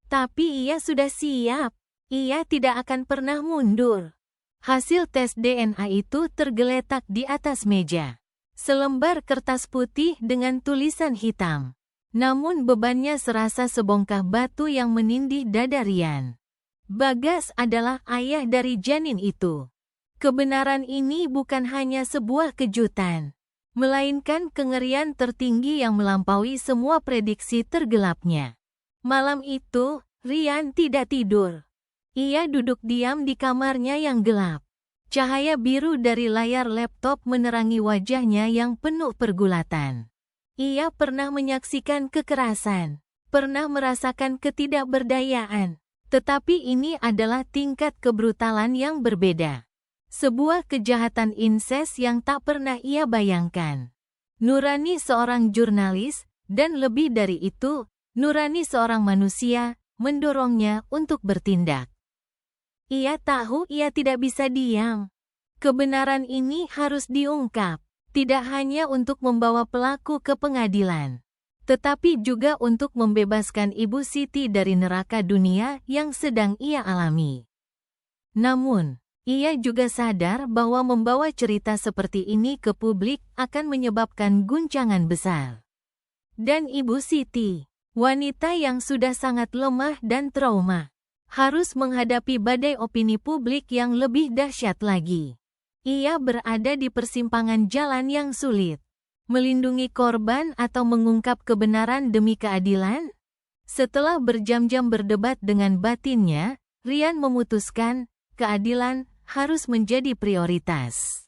Tapi ia sudah siap. Ia tidak akan pernah mundur. Hasil tes DNA itu tergeletak di atas meja. Selembar kertas putih dengan tulisan hitam. Namun bebannya serasa sebongkah batu yang menindih dada Ryan. Bagas adalah ayah dari janin itu. Kebenaran ini bukan hanya sebuah kejutan, melainkan kengerian tertinggi yang melampaui semua prediksi tergelapnya. Malam itu, Ryan tidak tidur. Ia duduk diam di kamarnya yang gelap. Cahaya biru dari layar laptop menerangi wajahnya yang penuh pergulatan. Ia pernah menyaksikan kekerasan, pernah merasakan ketidakberdayaan. Tetapi ini adalah tingkat kebrutalan yang berbeda. Sebuah kejahatan inses yang tak pernah ia bayangkan. Nurani seorang jurnalis, dan lebih dari itu, nurani seorang manusia, mendorongnya untuk bertindak. Ia tahu ia tidak bisa diam. Kebenaran ini harus diungkap, tidak hanya untuk membawa pelaku ke pengadilan, tetapi juga untuk membebaskan Ibu Siti dari neraka dunia yang sedang ia alami. Namun, ia juga sadar bahwa membawa cerita seperti ini ke publik akan menyebabkan guncangan besar. Dan Ibu Siti, wanita yang sudah sangat lemah dan trauma, harus menghadapi badai opini publik yang lebih dahsyat lagi. Ia berada di persimpangan jalan yang sulit. Melindungi korban atau mengungkap kebenaran demi keadilan? Setelah berjam-jam berdebat dengan batinnya, Rian memutuskan, keadilan harus menjadi prioritas.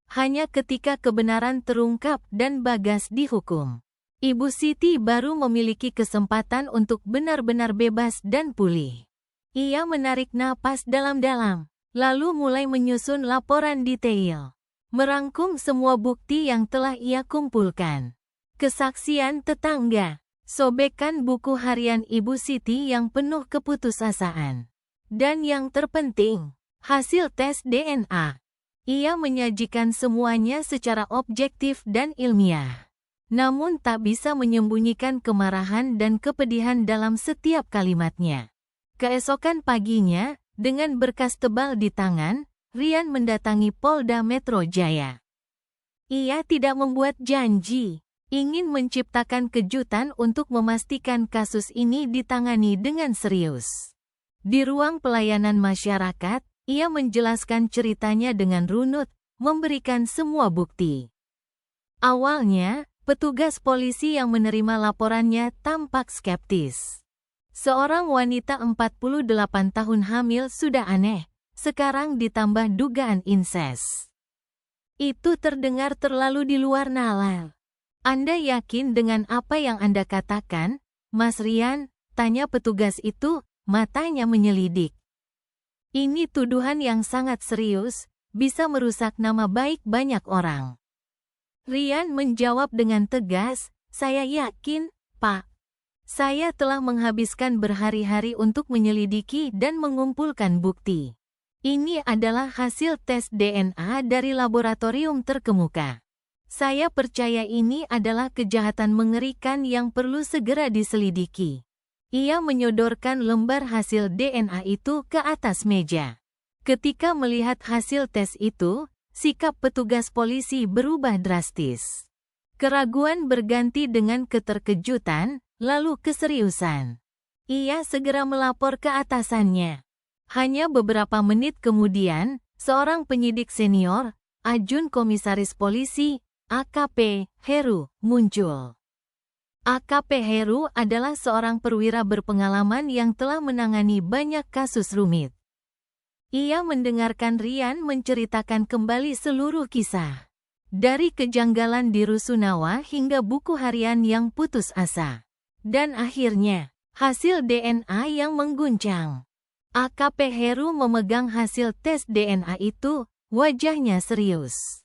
Hanya ketika kebenaran terungkap dan Bagas dihukum, Ibu Siti baru memiliki kesempatan untuk benar-benar bebas dan pulih. Ia menarik napas dalam-dalam, lalu mulai menyusun laporan detail. Merangkum semua bukti yang telah ia kumpulkan. Kesaksian tetangga, sobekan buku harian Ibu Siti yang penuh keputusasaan. Dan yang terpenting, hasil tes DNA. Ia menyajikan semuanya secara objektif dan ilmiah. Namun tak bisa menyembunyikan kemarahan dan kepedihan dalam setiap kalimatnya. Keesokan paginya, dengan berkas tebal di tangan, Rian mendatangi Polda Metro Jaya. Ia tidak membuat janji, ingin menciptakan kejutan untuk memastikan kasus ini ditangani dengan serius. Di ruang pelayanan masyarakat, ia menjelaskan ceritanya dengan runut, memberikan semua bukti. Awalnya, petugas polisi yang menerima laporannya tampak skeptis. Seorang wanita 48 tahun hamil sudah aneh, sekarang ditambah dugaan insest. Itu terdengar terlalu di luar nalar. Anda yakin dengan apa yang Anda katakan, Mas Rian? Tanya petugas itu, matanya menyelidik. Ini tuduhan yang sangat serius, bisa merusak nama baik banyak orang. Rian menjawab dengan tegas, saya yakin, Pak. Saya telah menghabiskan berhari-hari untuk menyelidiki dan mengumpulkan bukti. Ini adalah hasil tes DNA dari laboratorium terkemuka. Saya percaya ini adalah kejahatan mengerikan yang perlu segera diselidiki. Ia menyodorkan lembar hasil DNA itu ke atas meja. Ketika melihat hasil tes itu, sikap petugas polisi berubah drastis. Keraguan berganti dengan keterkejutan, lalu keseriusan. Ia segera melapor ke atasannya. Hanya beberapa menit kemudian, seorang penyidik senior, Ajun Komisaris Polisi, AKP Heru, muncul. AKP Heru adalah seorang perwira berpengalaman yang telah menangani banyak kasus rumit. Ia mendengarkan Rian menceritakan kembali seluruh kisah. Dari kejanggalan di Rusunawa hingga buku harian yang putus asa. Dan akhirnya, hasil DNA yang mengguncang. AKP Heru memegang hasil tes DNA itu, wajahnya serius.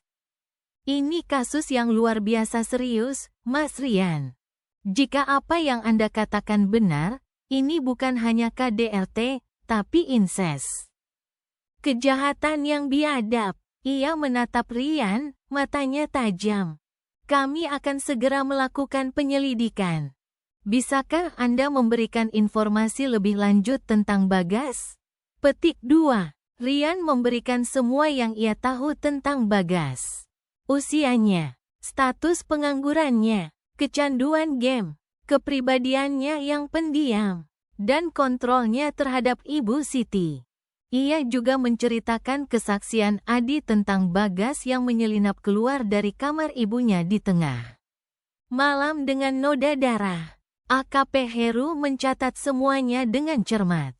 Ini kasus yang luar biasa serius, Mas Rian. Jika apa yang Anda katakan benar, ini bukan hanya KDRT, tapi insest. Kejahatan yang biadab. Ia menatap Rian, matanya tajam. Kami akan segera melakukan penyelidikan. Bisakah Anda memberikan informasi lebih lanjut tentang Bagas? Petik 2. Rian memberikan semua yang ia tahu tentang Bagas. Usianya, status penganggurannya, kecanduan game, kepribadiannya yang pendiam, dan kontrolnya terhadap Ibu Siti. Ia juga menceritakan kesaksian Adi tentang Bagas yang menyelinap keluar dari kamar ibunya di tengah malam dengan noda darah. AKP Heru mencatat semuanya dengan cermat.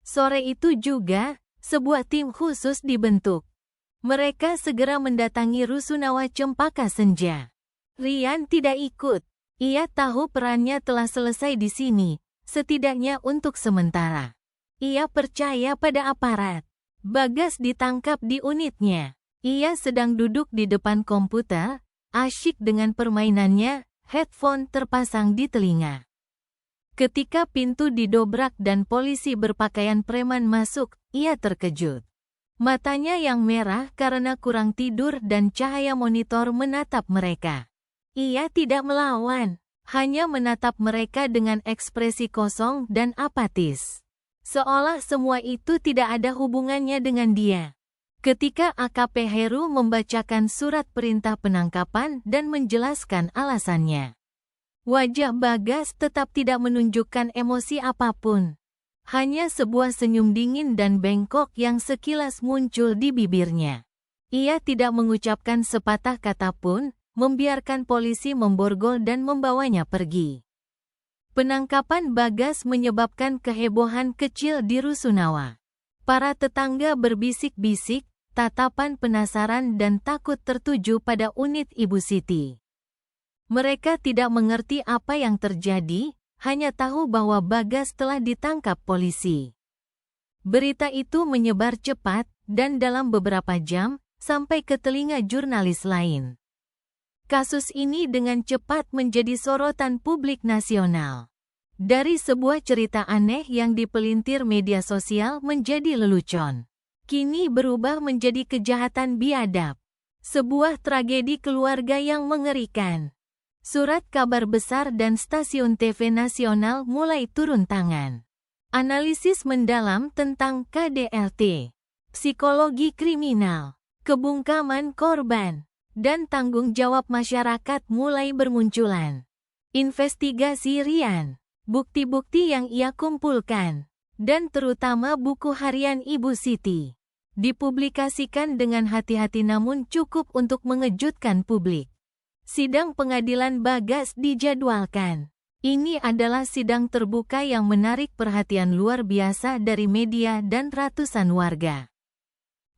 Sore itu juga, sebuah tim khusus dibentuk. Mereka segera mendatangi Rusunawa Cempaka Senja. Rian tidak ikut. Ia tahu perannya telah selesai di sini, setidaknya untuk sementara. Ia percaya pada aparat. Bagas ditangkap di unitnya. Ia sedang duduk di depan komputer, asyik dengan permainannya, headphone terpasang di telinga. Ketika pintu didobrak dan polisi berpakaian preman masuk, ia terkejut. Matanya yang merah karena kurang tidur dan cahaya monitor menatap mereka. Ia tidak melawan, hanya menatap mereka dengan ekspresi kosong dan apatis. Seolah semua itu tidak ada hubungannya dengan dia. Ketika AKP Heru membacakan surat perintah penangkapan dan menjelaskan alasannya, wajah Bagas tetap tidak menunjukkan emosi apapun. Hanya sebuah senyum dingin dan bengkok yang sekilas muncul di bibirnya. Ia tidak mengucapkan sepatah kata pun, membiarkan polisi memborgol dan membawanya pergi. Penangkapan Bagas menyebabkan kehebohan kecil di Rusunawa. Para tetangga berbisik-bisik, tatapan penasaran dan takut tertuju pada unit Ibu Siti. Mereka tidak mengerti apa yang terjadi, hanya tahu bahwa Bagas telah ditangkap polisi. Berita itu menyebar cepat, dan dalam beberapa jam, sampai ke telinga jurnalis lain. Kasus ini dengan cepat menjadi sorotan publik nasional. Dari sebuah cerita aneh yang dipelintir media sosial menjadi lelucon, kini berubah menjadi kejahatan biadab. Sebuah tragedi keluarga yang mengerikan. Surat kabar besar dan stasiun TV nasional mulai turun tangan. Analisis mendalam tentang KDRT, psikologi kriminal, kebungkaman korban, dan tanggung jawab masyarakat mulai bermunculan. Investigasi Rian, bukti-bukti yang ia kumpulkan, dan terutama buku harian Ibu Siti, dipublikasikan dengan hati-hati namun cukup untuk mengejutkan publik. Sidang pengadilan Bagas dijadwalkan. Ini adalah sidang terbuka yang menarik perhatian luar biasa dari media dan ratusan warga.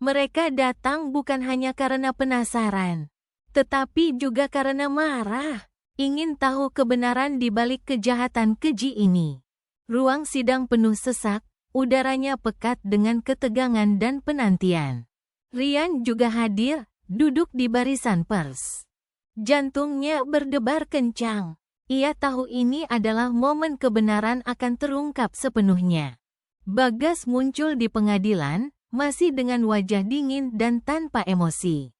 Mereka datang bukan hanya karena penasaran, tetapi juga karena marah, ingin tahu kebenaran di balik kejahatan keji ini. Ruang sidang penuh sesak, udaranya pekat dengan ketegangan dan penantian. Rian juga hadir, duduk di barisan pers. Jantungnya berdebar kencang. Ia tahu ini adalah momen kebenaran akan terungkap sepenuhnya. Bagas muncul di pengadilan, masih dengan wajah dingin dan tanpa emosi.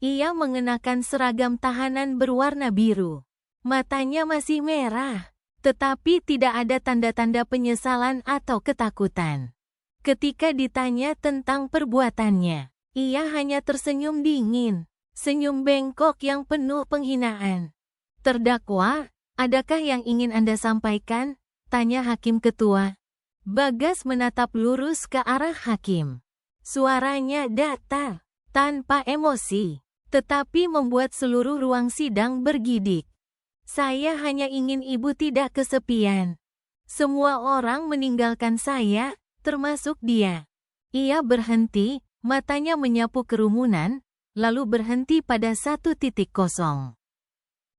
Ia mengenakan seragam tahanan berwarna biru. Matanya masih merah, tetapi tidak ada tanda-tanda penyesalan atau ketakutan. Ketika ditanya tentang perbuatannya, ia hanya tersenyum dingin. Senyum bengkok yang penuh penghinaan. Terdakwa, adakah yang ingin Anda sampaikan? Tanya hakim ketua. Bagas menatap lurus ke arah hakim. Suaranya datar, tanpa emosi, tetapi membuat seluruh ruang sidang bergidik. Saya hanya ingin Ibu tidak kesepian. Semua orang meninggalkan saya, termasuk dia. Ia berhenti, matanya menyapu kerumunan, lalu berhenti pada satu titik kosong.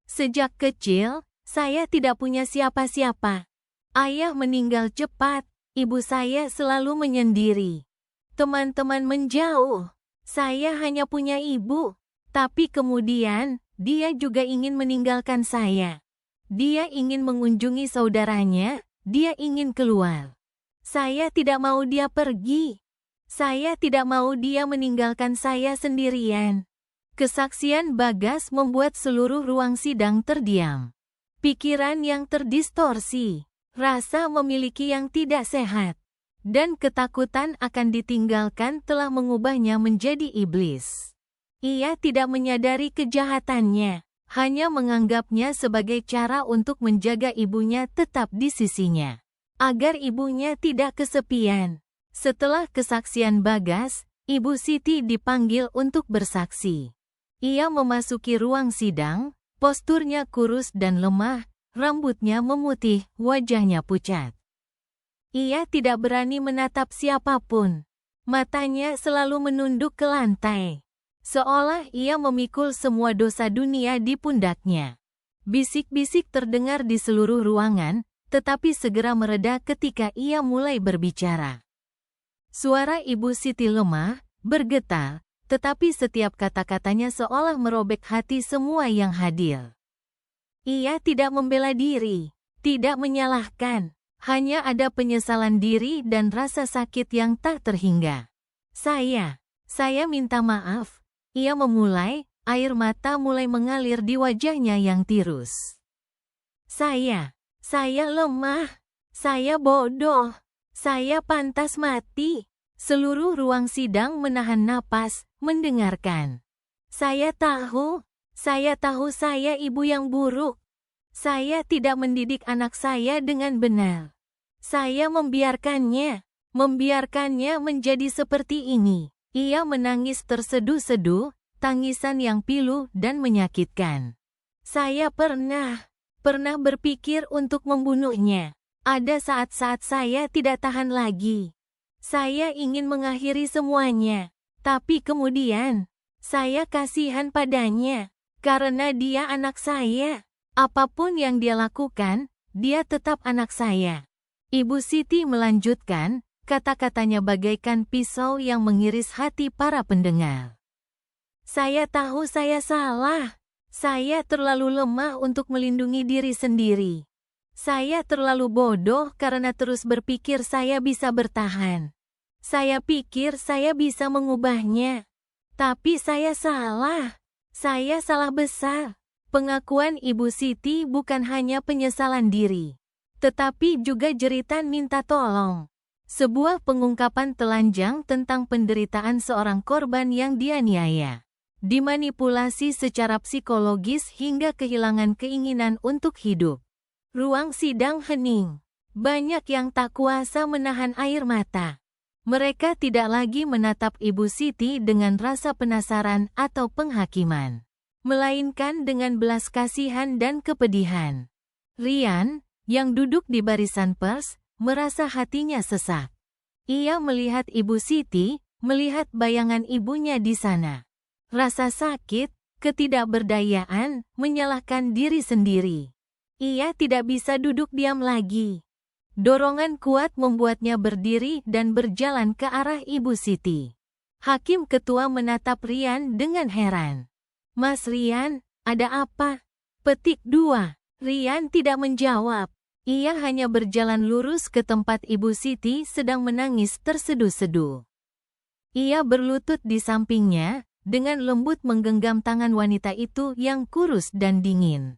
Sejak kecil, saya tidak punya siapa-siapa. Ayah meninggal cepat, ibu saya selalu menyendiri. Teman-teman menjauh. Saya hanya punya ibu, tapi kemudian, dia juga ingin meninggalkan saya. Dia ingin mengunjungi saudaranya, dia ingin keluar. Saya tidak mau dia pergi. Saya tidak mau dia meninggalkan saya sendirian. Kesaksian Bagas membuat seluruh ruang sidang terdiam. Pikiran yang terdistorsi, rasa memiliki yang tidak sehat, dan ketakutan akan ditinggalkan telah mengubahnya menjadi iblis. Ia tidak menyadari kejahatannya, hanya menganggapnya sebagai cara untuk menjaga ibunya tetap di sisinya, agar ibunya tidak kesepian. Setelah kesaksian Bagas, Ibu Siti dipanggil untuk bersaksi. Ia memasuki ruang sidang, posturnya kurus dan lemah, rambutnya memutih, wajahnya pucat. Ia tidak berani menatap siapapun. Matanya selalu menunduk ke lantai, seolah ia memikul semua dosa dunia di pundaknya. Bisik-bisik terdengar di seluruh ruangan, tetapi segera mereda ketika ia mulai berbicara. Suara Ibu Siti lemah, bergetar, tetapi setiap kata-katanya seolah merobek hati semua yang hadir. Ia tidak membela diri, tidak menyalahkan, hanya ada penyesalan diri dan rasa sakit yang tak terhingga. Saya minta maaf. Ia memulai, air mata mulai mengalir di wajahnya yang tirus. Saya lemah. Saya bodoh. Saya pantas mati. Seluruh ruang sidang menahan napas, mendengarkan. Saya tahu saya ibu yang buruk. Saya tidak mendidik anak saya dengan benar. Saya membiarkannya menjadi seperti ini. Ia menangis terseduh-seduh, tangisan yang pilu dan menyakitkan. Saya pernah berpikir untuk membunuhnya. Ada saat-saat saya tidak tahan lagi. Saya ingin mengakhiri semuanya. Tapi kemudian, saya kasihan padanya. Karena dia anak saya. Apapun yang dia lakukan, dia tetap anak saya. Ibu Siti melanjutkan, kata-katanya bagaikan pisau yang mengiris hati para pendengar. Saya tahu saya salah. Saya terlalu lemah untuk melindungi diri sendiri. Saya terlalu bodoh karena terus berpikir saya bisa bertahan. Saya pikir saya bisa mengubahnya. Tapi saya salah. Saya salah besar. Pengakuan Ibu Siti bukan hanya penyesalan diri, tetapi juga jeritan minta tolong. Sebuah pengungkapan telanjang tentang penderitaan seorang korban yang dianiaya, dimanipulasi secara psikologis hingga kehilangan keinginan untuk hidup. Ruang sidang hening. Banyak yang tak kuasa menahan air mata. Mereka tidak lagi menatap Ibu Siti dengan rasa penasaran atau penghakiman, melainkan dengan belas kasihan dan kepedihan. Rian, yang duduk di barisan pers, merasa hatinya sesak. Ia melihat Ibu Siti, melihat bayangan ibunya di sana. Rasa sakit, ketidakberdayaan, menyalahkan diri sendiri. Ia tidak bisa duduk diam lagi. Dorongan kuat membuatnya berdiri dan berjalan ke arah Ibu Siti. Hakim ketua menatap Rian dengan heran. Mas Rian, ada apa? Petik 2. Rian tidak menjawab. Ia hanya berjalan lurus ke tempat Ibu Siti sedang menangis terseduh-seduh. Ia berlutut di sampingnya, dengan lembut menggenggam tangan wanita itu yang kurus dan dingin.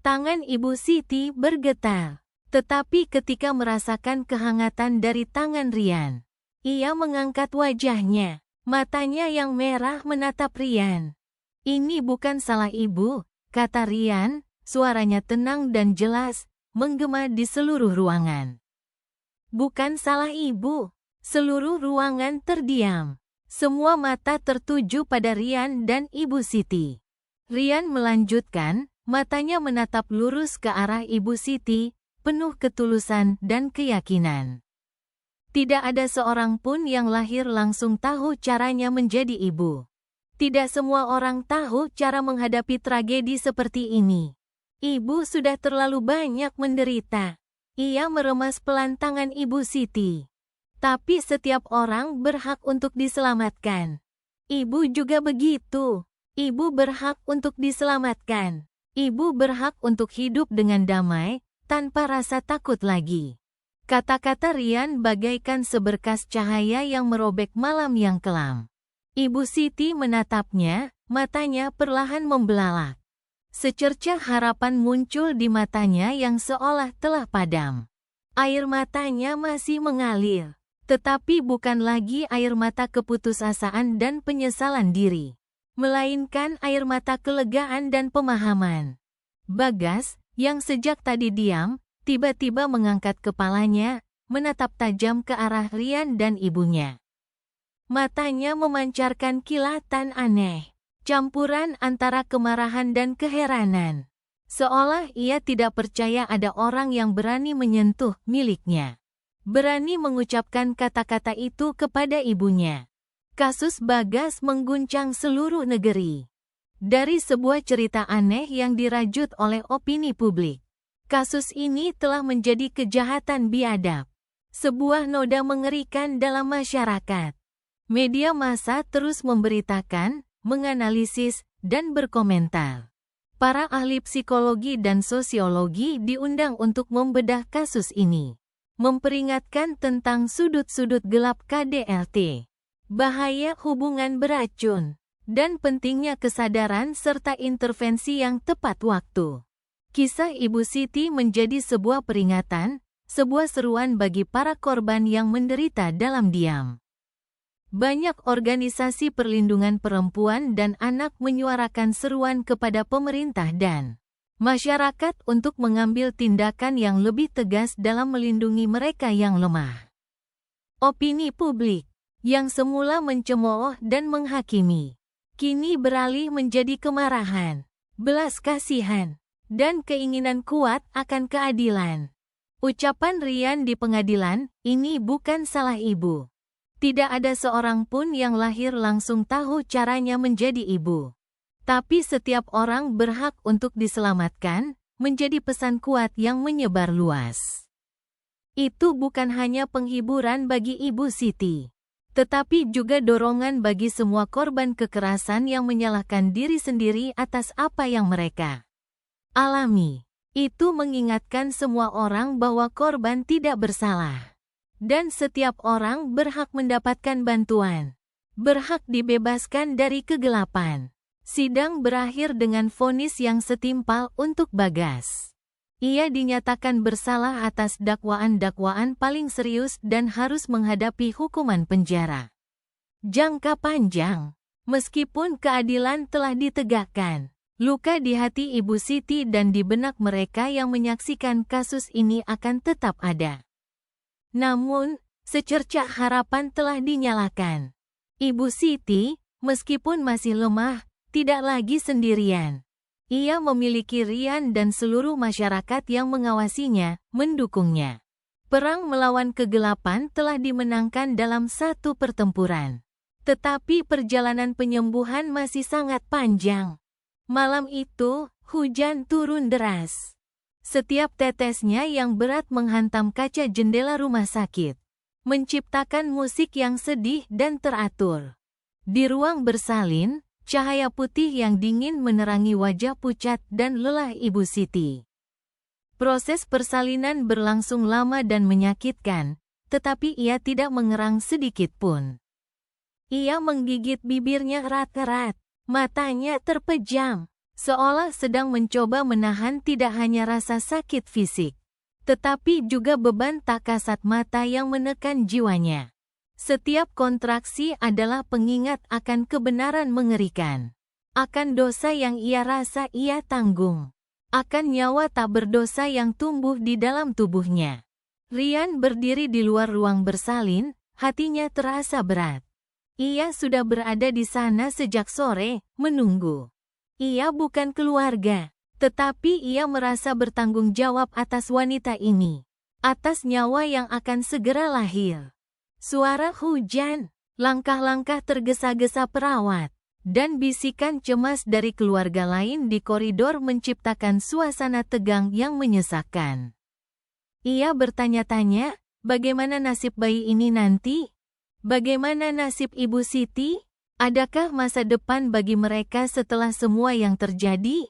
Tangan Ibu Siti bergetar, tetapi ketika merasakan kehangatan dari tangan Rian, ia mengangkat wajahnya, matanya yang merah menatap Rian. Ini bukan salah ibu, kata Rian, suaranya tenang dan jelas, menggema di seluruh ruangan. Bukan salah ibu. Seluruh ruangan terdiam. Semua mata tertuju pada Rian dan Ibu Siti. Rian melanjutkan, matanya menatap lurus ke arah Ibu Siti, penuh ketulusan dan keyakinan. Tidak ada seorang pun yang lahir langsung tahu caranya menjadi ibu. Tidak semua orang tahu cara menghadapi tragedi seperti ini. Ibu sudah terlalu banyak menderita. Ia meremas pelan tangan Ibu Siti. Tapi setiap orang berhak untuk diselamatkan. Ibu juga begitu. Ibu berhak untuk diselamatkan. Ibu berhak untuk hidup dengan damai, tanpa rasa takut lagi. Kata-kata Rian bagaikan seberkas cahaya yang merobek malam yang kelam. Ibu Siti menatapnya, matanya perlahan membelalak. Secercah harapan muncul di matanya yang seolah telah padam. Air matanya masih mengalir, tetapi bukan lagi air mata keputusasaan dan penyesalan diri, melainkan air mata kelegaan dan pemahaman. Bagas, yang sejak tadi diam, tiba-tiba mengangkat kepalanya, menatap tajam ke arah Rian dan ibunya. Matanya memancarkan kilatan aneh, campuran antara kemarahan dan keheranan. Seolah ia tidak percaya ada orang yang berani menyentuh miliknya. Berani mengucapkan kata-kata itu kepada ibunya. Kasus Bagas mengguncang seluruh negeri. Dari sebuah cerita aneh yang dirajut oleh opini publik, kasus ini telah menjadi kejahatan biadab. Sebuah noda mengerikan dalam masyarakat. Media massa terus memberitakan, menganalisis, dan berkomentar. Para ahli psikologi dan sosiologi diundang untuk membedah kasus ini, memperingatkan tentang sudut-sudut gelap KDRT, bahaya hubungan beracun, dan pentingnya kesadaran serta intervensi yang tepat waktu. Kisah Ibu Siti menjadi sebuah peringatan, sebuah seruan bagi para korban yang menderita dalam diam. Banyak organisasi perlindungan perempuan dan anak menyuarakan seruan kepada pemerintah dan masyarakat untuk mengambil tindakan yang lebih tegas dalam melindungi mereka yang lemah. Opini publik, yang semula mencemooh dan menghakimi, kini beralih menjadi kemarahan, belas kasihan, dan keinginan kuat akan keadilan. Ucapan Rian di pengadilan, "Ini bukan salah ibu." Tidak ada seorang pun yang lahir langsung tahu caranya menjadi ibu. Tapi setiap orang berhak untuk diselamatkan, menjadi pesan kuat yang menyebar luas. Itu bukan hanya penghiburan bagi Ibu Siti, tetapi juga dorongan bagi semua korban kekerasan yang menyalahkan diri sendiri atas apa yang mereka alami. Itu mengingatkan semua orang bahwa korban tidak bersalah. Dan setiap orang berhak mendapatkan bantuan, berhak dibebaskan dari kegelapan. Sidang berakhir dengan vonis yang setimpal untuk Bagas. Ia dinyatakan bersalah atas dakwaan-dakwaan paling serius dan harus menghadapi hukuman penjara jangka panjang. Meskipun keadilan telah ditegakkan, luka di hati Ibu Siti dan di benak mereka yang menyaksikan kasus ini akan tetap ada. Namun, secercah harapan telah dinyalakan. Ibu Siti, meskipun masih lemah, tidak lagi sendirian. Ia memiliki Rian dan seluruh masyarakat yang mengawasinya, mendukungnya. Perang melawan kegelapan telah dimenangkan dalam satu pertempuran. Tetapi perjalanan penyembuhan masih sangat panjang. Malam itu, hujan turun deras. Setiap tetesnya yang berat menghantam kaca jendela rumah sakit, menciptakan musik yang sedih dan teratur. Di ruang bersalin, cahaya putih yang dingin menerangi wajah pucat dan lelah Ibu Siti. Proses persalinan berlangsung lama dan menyakitkan, tetapi ia tidak mengerang sedikit pun. Ia menggigit bibirnya erat-erat, matanya terpejam, seolah sedang mencoba menahan tidak hanya rasa sakit fisik, tetapi juga beban tak kasat mata yang menekan jiwanya. Setiap kontraksi adalah pengingat akan kebenaran mengerikan, akan dosa yang ia rasa ia tanggung, akan nyawa tak berdosa yang tumbuh di dalam tubuhnya. Rian berdiri di luar ruang bersalin, hatinya terasa berat. Ia sudah berada di sana sejak sore, menunggu. Ia bukan keluarga, tetapi ia merasa bertanggung jawab atas wanita ini, atas nyawa yang akan segera lahir. Suara hujan, langkah-langkah tergesa-gesa perawat, dan bisikan cemas dari keluarga lain di koridor menciptakan suasana tegang yang menyesakkan. Ia bertanya-tanya, bagaimana nasib bayi ini nanti? Bagaimana nasib Ibu Siti? Adakah masa depan bagi mereka setelah semua yang terjadi?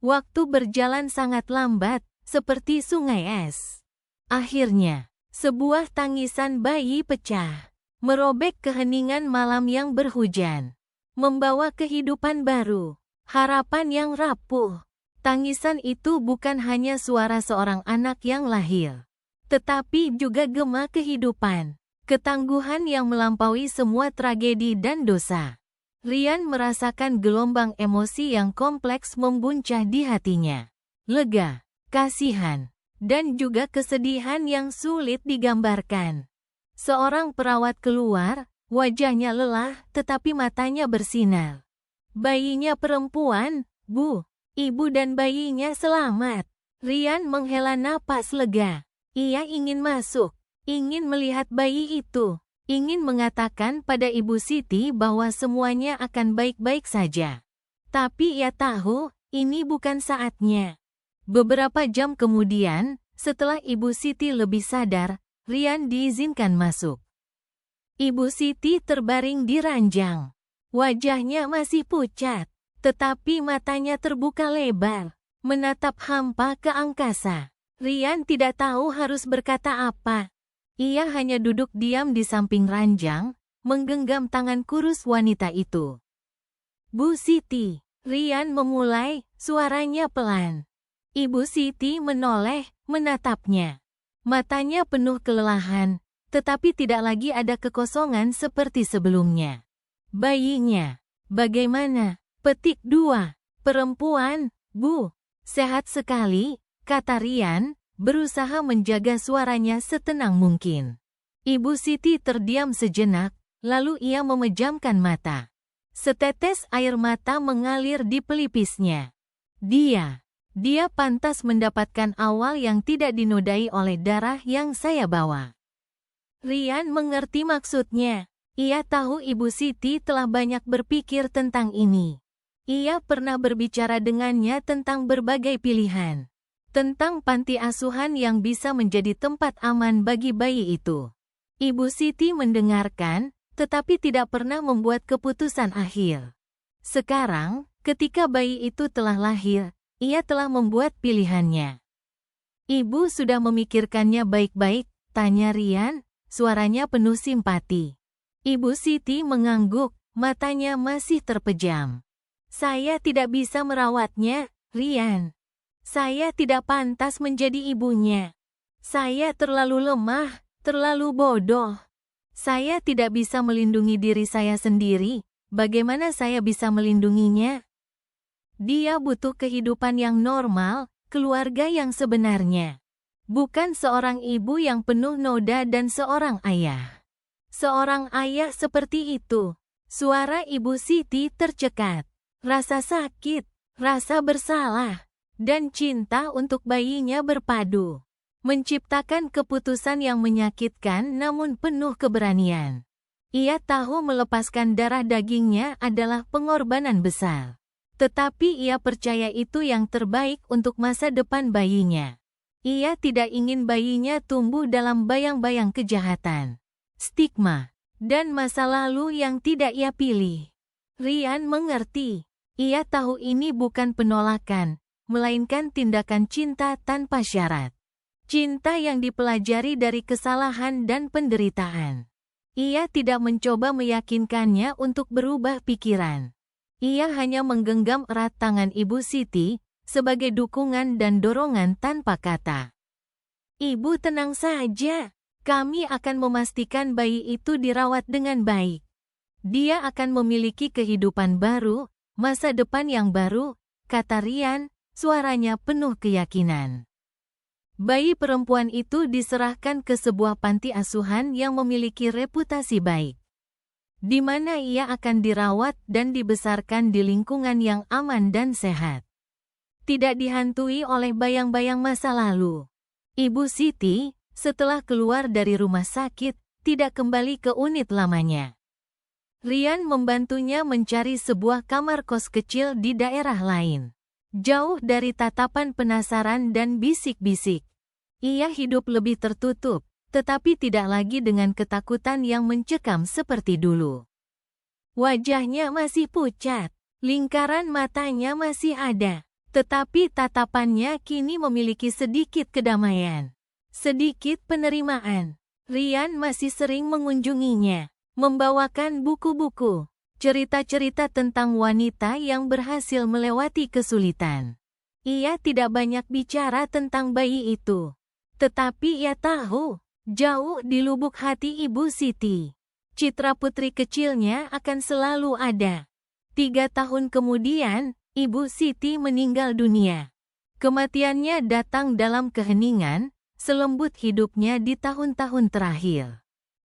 Waktu berjalan sangat lambat, seperti sungai es. Akhirnya, sebuah tangisan bayi pecah, merobek keheningan malam yang berhujan, membawa kehidupan baru, harapan yang rapuh. Tangisan itu bukan hanya suara seorang anak yang lahir, tetapi juga gema kehidupan. Ketangguhan yang melampaui semua tragedi dan dosa. Rian merasakan gelombang emosi yang kompleks membuncah di hatinya. Lega, kasihan, dan juga kesedihan yang sulit digambarkan. Seorang perawat keluar, wajahnya lelah tetapi matanya bersinar. Bayinya perempuan, Bu. Ibu dan bayinya selamat. Rian menghela napas lega. Ia ingin masuk. Ingin melihat bayi itu, ingin mengatakan pada Ibu Siti bahwa semuanya akan baik-baik saja. Tapi ia tahu, ini bukan saatnya. Beberapa jam kemudian, setelah Ibu Siti lebih sadar, Rian diizinkan masuk. Ibu Siti terbaring di ranjang. Wajahnya masih pucat, tetapi matanya terbuka lebar, menatap hampa ke angkasa. Rian tidak tahu harus berkata apa. Ia hanya duduk diam di samping ranjang, menggenggam tangan kurus wanita itu. Bu Siti, Rian memulai, suaranya pelan. Ibu Siti menoleh, menatapnya. Matanya penuh kelelahan, tetapi tidak lagi ada kekosongan seperti sebelumnya. Bayinya, bagaimana? Petik 2. Perempuan, Bu. Sehat sekali, kata Rian, berusaha menjaga suaranya setenang mungkin. Ibu Siti terdiam sejenak, lalu ia memejamkan mata. Setetes air mata mengalir di pelipisnya. Dia pantas mendapatkan awal yang tidak dinodai oleh darah yang saya bawa. Rian mengerti maksudnya. Ia tahu Ibu Siti telah banyak berpikir tentang ini. Ia pernah berbicara dengannya tentang berbagai pilihan. Tentang panti asuhan yang bisa menjadi tempat aman bagi bayi itu. Ibu Siti mendengarkan, tetapi tidak pernah membuat keputusan akhir. Sekarang, ketika bayi itu telah lahir, ia telah membuat pilihannya. Ibu sudah memikirkannya baik-baik, tanya Rian, suaranya penuh simpati. Ibu Siti mengangguk, matanya masih terpejam. Saya tidak bisa merawatnya, Rian. Saya tidak pantas menjadi ibunya. Saya terlalu lemah, terlalu bodoh. Saya tidak bisa melindungi diri saya sendiri, bagaimana saya bisa melindunginya? Dia butuh kehidupan yang normal, keluarga yang sebenarnya. Bukan seorang ibu yang penuh noda dan seorang ayah. Seorang ayah seperti itu. Suara Ibu Siti tercekat. Rasa sakit, rasa bersalah, dan cinta untuk bayinya berpadu. Menciptakan keputusan yang menyakitkan namun penuh keberanian. Ia tahu melepaskan darah dagingnya adalah pengorbanan besar. Tetapi ia percaya itu yang terbaik untuk masa depan bayinya. Ia tidak ingin bayinya tumbuh dalam bayang-bayang kejahatan, stigma, dan masa lalu yang tidak ia pilih. Rian mengerti. Ia tahu ini bukan penolakan, melainkan tindakan cinta tanpa syarat. Cinta yang dipelajari dari kesalahan dan penderitaan. Ia tidak mencoba meyakinkannya untuk berubah pikiran. Ia hanya menggenggam erat tangan Ibu Siti, sebagai dukungan dan dorongan tanpa kata. Ibu tenang saja, kami akan memastikan bayi itu dirawat dengan baik. Dia akan memiliki kehidupan baru, masa depan yang baru, kata Rian, suaranya penuh keyakinan. Bayi perempuan itu diserahkan ke sebuah panti asuhan yang memiliki reputasi baik, di mana ia akan dirawat dan dibesarkan di lingkungan yang aman dan sehat. Tidak dihantui oleh bayang-bayang masa lalu. Ibu Siti, setelah keluar dari rumah sakit, tidak kembali ke unit lamanya. Rian membantunya mencari sebuah kamar kos kecil di daerah lain. Jauh dari tatapan penasaran dan bisik-bisik. Ia hidup lebih tertutup, tetapi tidak lagi dengan ketakutan yang mencekam seperti dulu. Wajahnya masih pucat, lingkaran matanya masih ada, tetapi tatapannya kini memiliki sedikit kedamaian, sedikit penerimaan. Rian masih sering mengunjunginya, membawakan buku-buku, cerita-cerita tentang wanita yang berhasil melewati kesulitan. Ia tidak banyak bicara tentang bayi itu, tetapi ia tahu, jauh di lubuk hati Ibu Siti, citra putri kecilnya akan selalu ada. 3 tahun kemudian, Ibu Siti meninggal dunia. Kematiannya datang dalam keheningan, selembut hidupnya di tahun-tahun terakhir.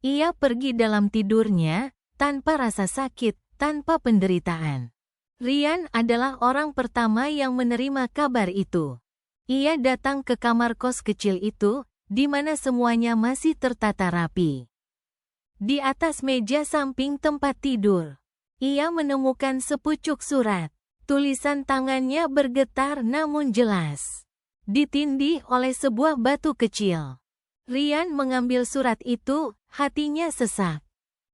Ia pergi dalam tidurnya, tanpa rasa sakit, tanpa penderitaan. Rian adalah orang pertama yang menerima kabar itu. Ia datang ke kamar kos kecil itu, di mana semuanya masih tertata rapi. Di atas meja samping tempat tidur, ia menemukan sepucuk surat. Tulisan tangannya bergetar namun jelas, ditindih oleh sebuah batu kecil. Rian mengambil surat itu, hatinya sesak.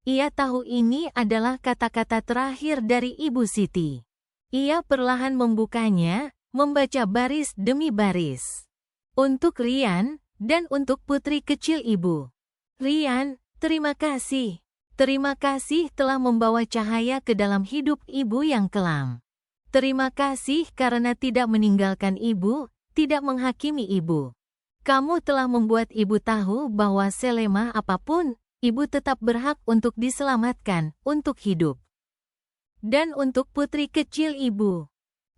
Ia tahu ini adalah kata-kata terakhir dari Ibu Siti. Ia perlahan membukanya, membaca baris demi baris. Untuk Rian, dan untuk putri kecil ibu. Rian, terima kasih. Terima kasih telah membawa cahaya ke dalam hidup ibu yang kelam. Terima kasih karena tidak meninggalkan ibu, tidak menghakimi ibu. Kamu telah membuat ibu tahu bahwa selemah apapun, ibu tetap berhak untuk diselamatkan, untuk hidup. Dan untuk putri kecil ibu.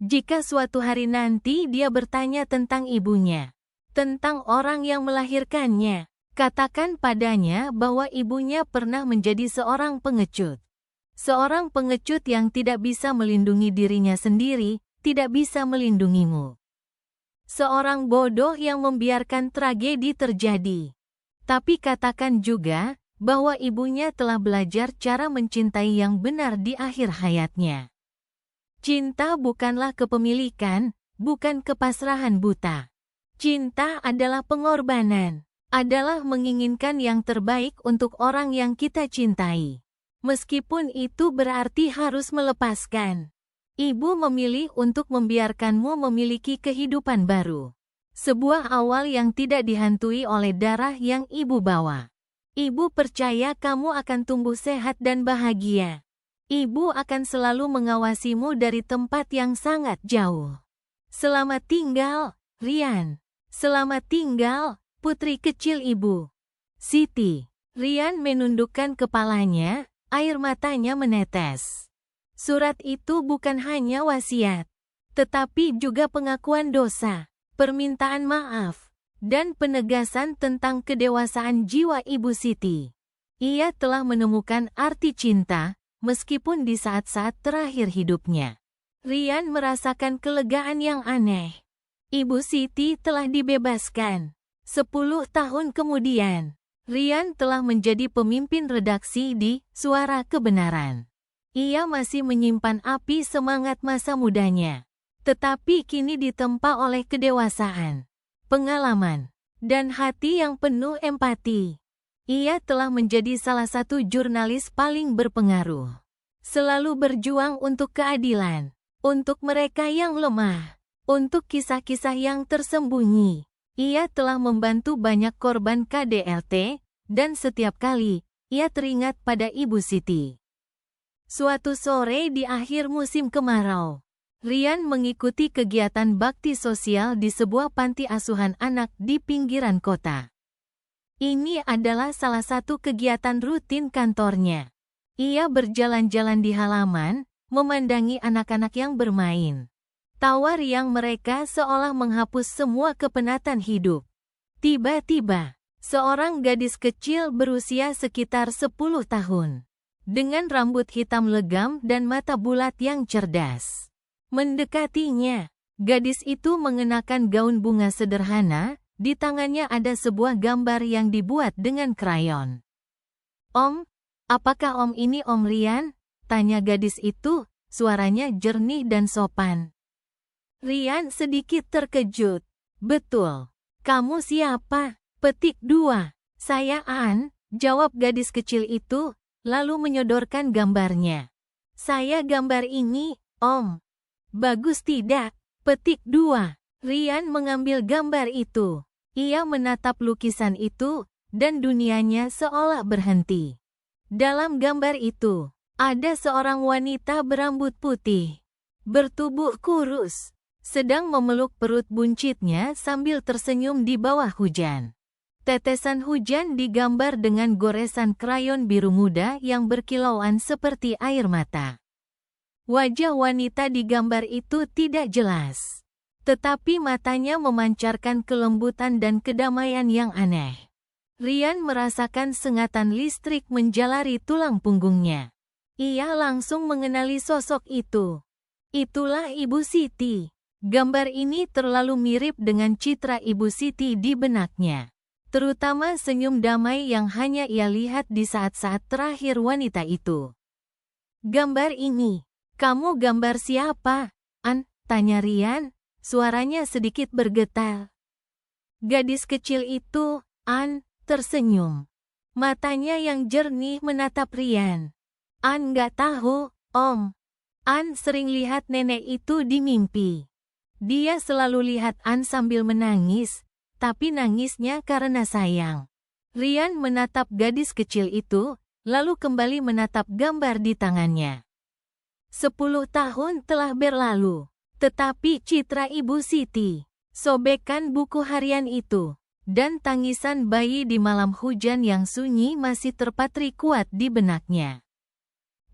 Jika suatu hari nanti dia bertanya tentang ibunya, tentang orang yang melahirkannya, katakan padanya bahwa ibunya pernah menjadi seorang pengecut. Seorang pengecut yang tidak bisa melindungi dirinya sendiri, tidak bisa melindungimu. Seorang bodoh yang membiarkan tragedi terjadi. Tapi katakan juga bahwa ibunya telah belajar cara mencintai yang benar di akhir hayatnya. Cinta bukanlah kepemilikan, bukan kepasrahan buta. Cinta adalah pengorbanan, adalah menginginkan yang terbaik untuk orang yang kita cintai. Meskipun itu berarti harus melepaskan. Ibu memilih untuk membiarkanmu memiliki kehidupan baru. Sebuah awal yang tidak dihantui oleh darah yang ibu bawa. Ibu percaya kamu akan tumbuh sehat dan bahagia. Ibu akan selalu mengawasimu dari tempat yang sangat jauh. Selamat tinggal, Rian. Selamat tinggal, putri kecil ibu. Siti. Rian menundukkan kepalanya, air matanya menetes. Surat itu bukan hanya wasiat, tetapi juga pengakuan dosa, permintaan maaf, dan penegasan tentang kedewasaan jiwa Ibu Siti. Ia telah menemukan arti cinta, meskipun di saat-saat terakhir hidupnya. Rian merasakan kelegaan yang aneh. Ibu Siti telah dibebaskan. 10 tahun kemudian, Rian telah menjadi pemimpin redaksi di Suara Kebenaran. Ia masih menyimpan api semangat masa mudanya, tetapi kini ditempa oleh kedewasaan, pengalaman, dan hati yang penuh empati. Ia telah menjadi salah satu jurnalis paling berpengaruh. Selalu berjuang untuk keadilan, untuk mereka yang lemah, untuk kisah-kisah yang tersembunyi. Ia telah membantu banyak korban KDRT, dan setiap kali, ia teringat pada Ibu Siti. Suatu sore di akhir musim kemarau, Rian mengikuti kegiatan bakti sosial di sebuah panti asuhan anak di pinggiran kota. Ini adalah salah satu kegiatan rutin kantornya. Ia berjalan-jalan di halaman, memandangi anak-anak yang bermain. Tawa riang mereka seolah menghapus semua kepenatan hidup. Tiba-tiba, seorang gadis kecil berusia sekitar 10 tahun, dengan rambut hitam legam dan mata bulat yang cerdas, mendekatinya. Gadis itu mengenakan gaun bunga sederhana, di tangannya ada sebuah gambar yang dibuat dengan krayon. "Om, apakah Om ini Om Rian?" tanya gadis itu, suaranya jernih dan sopan. Rian sedikit terkejut. "Betul. Kamu siapa?" "Petik 2. Saya An," jawab gadis kecil itu, lalu menyodorkan gambarnya. "Saya gambar ini, Om." "Bagus tidak?" "Petik 2. Rian mengambil gambar itu. Ia menatap lukisan itu, dan dunianya seolah berhenti. Dalam gambar itu, ada seorang wanita berambut putih, bertubuh kurus, sedang memeluk perut buncitnya sambil tersenyum di bawah hujan. Tetesan hujan digambar dengan goresan krayon biru muda yang berkilauan seperti air mata. Wajah wanita di gambar itu tidak jelas, tetapi matanya memancarkan kelembutan dan kedamaian yang aneh. Rian merasakan sengatan listrik menjalari tulang punggungnya. Ia langsung mengenali sosok itu. Itulah Ibu Siti. Gambar ini terlalu mirip dengan citra Ibu Siti di benaknya, terutama senyum damai yang hanya ia lihat di saat-saat terakhir wanita itu. "Gambar ini, kamu gambar siapa, An?" tanya Rian, suaranya sedikit bergetar. Gadis kecil itu, An, tersenyum. Matanya yang jernih menatap Rian. An nggak tahu, Om. An sering lihat nenek itu di mimpi. Dia selalu lihat An sambil menangis, tapi nangisnya karena sayang. Rian menatap gadis kecil itu, lalu kembali menatap gambar di tangannya. 10 tahun telah berlalu, tetapi citra Ibu Siti, sobekan buku harian itu, dan tangisan bayi di malam hujan yang sunyi masih terpatri kuat di benaknya.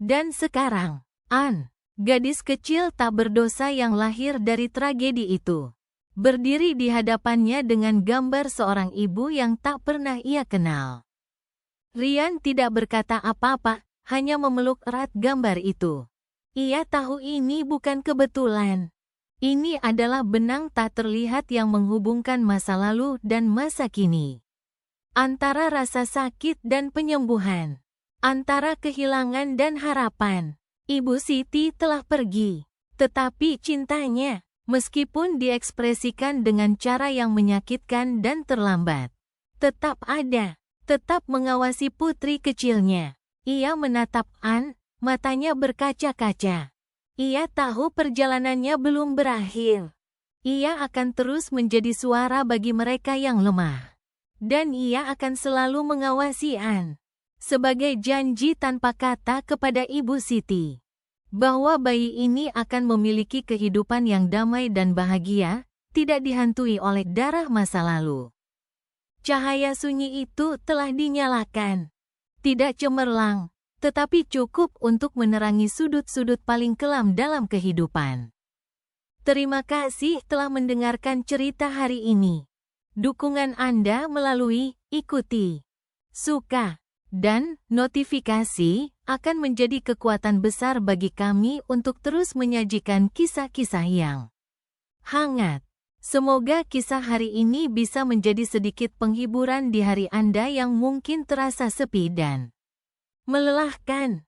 Dan sekarang, An, gadis kecil tak berdosa yang lahir dari tragedi itu, berdiri di hadapannya dengan gambar seorang ibu yang tak pernah ia kenal. Rian tidak berkata apa-apa, hanya memeluk erat gambar itu. Ia tahu ini bukan kebetulan. Ini adalah benang tak terlihat yang menghubungkan masa lalu dan masa kini. Antara rasa sakit dan penyembuhan. Antara kehilangan dan harapan. Ibu Siti telah pergi. Tetapi cintanya, meskipun diekspresikan dengan cara yang menyakitkan dan terlambat, tetap ada. Tetap mengawasi putri kecilnya. Ia menatap An, matanya berkaca-kaca. Ia tahu perjalanannya belum berakhir. Ia akan terus menjadi suara bagi mereka yang lemah. Dan ia akan selalu mengawasi An. Sebagai janji tanpa kata kepada Ibu Siti. Bahwa bayi ini akan memiliki kehidupan yang damai dan bahagia, tidak dihantui oleh darah masa lalu. Cahaya sunyi itu telah dinyalakan. Tidak cemerlang, tetapi cukup untuk menerangi sudut-sudut paling kelam dalam kehidupan. Terima kasih telah mendengarkan cerita hari ini. Dukungan Anda melalui ikuti, suka, dan notifikasi akan menjadi kekuatan besar bagi kami untuk terus menyajikan kisah-kisah yang hangat. Semoga kisah hari ini bisa menjadi sedikit penghiburan di hari Anda yang mungkin terasa sepi dan melelahkan.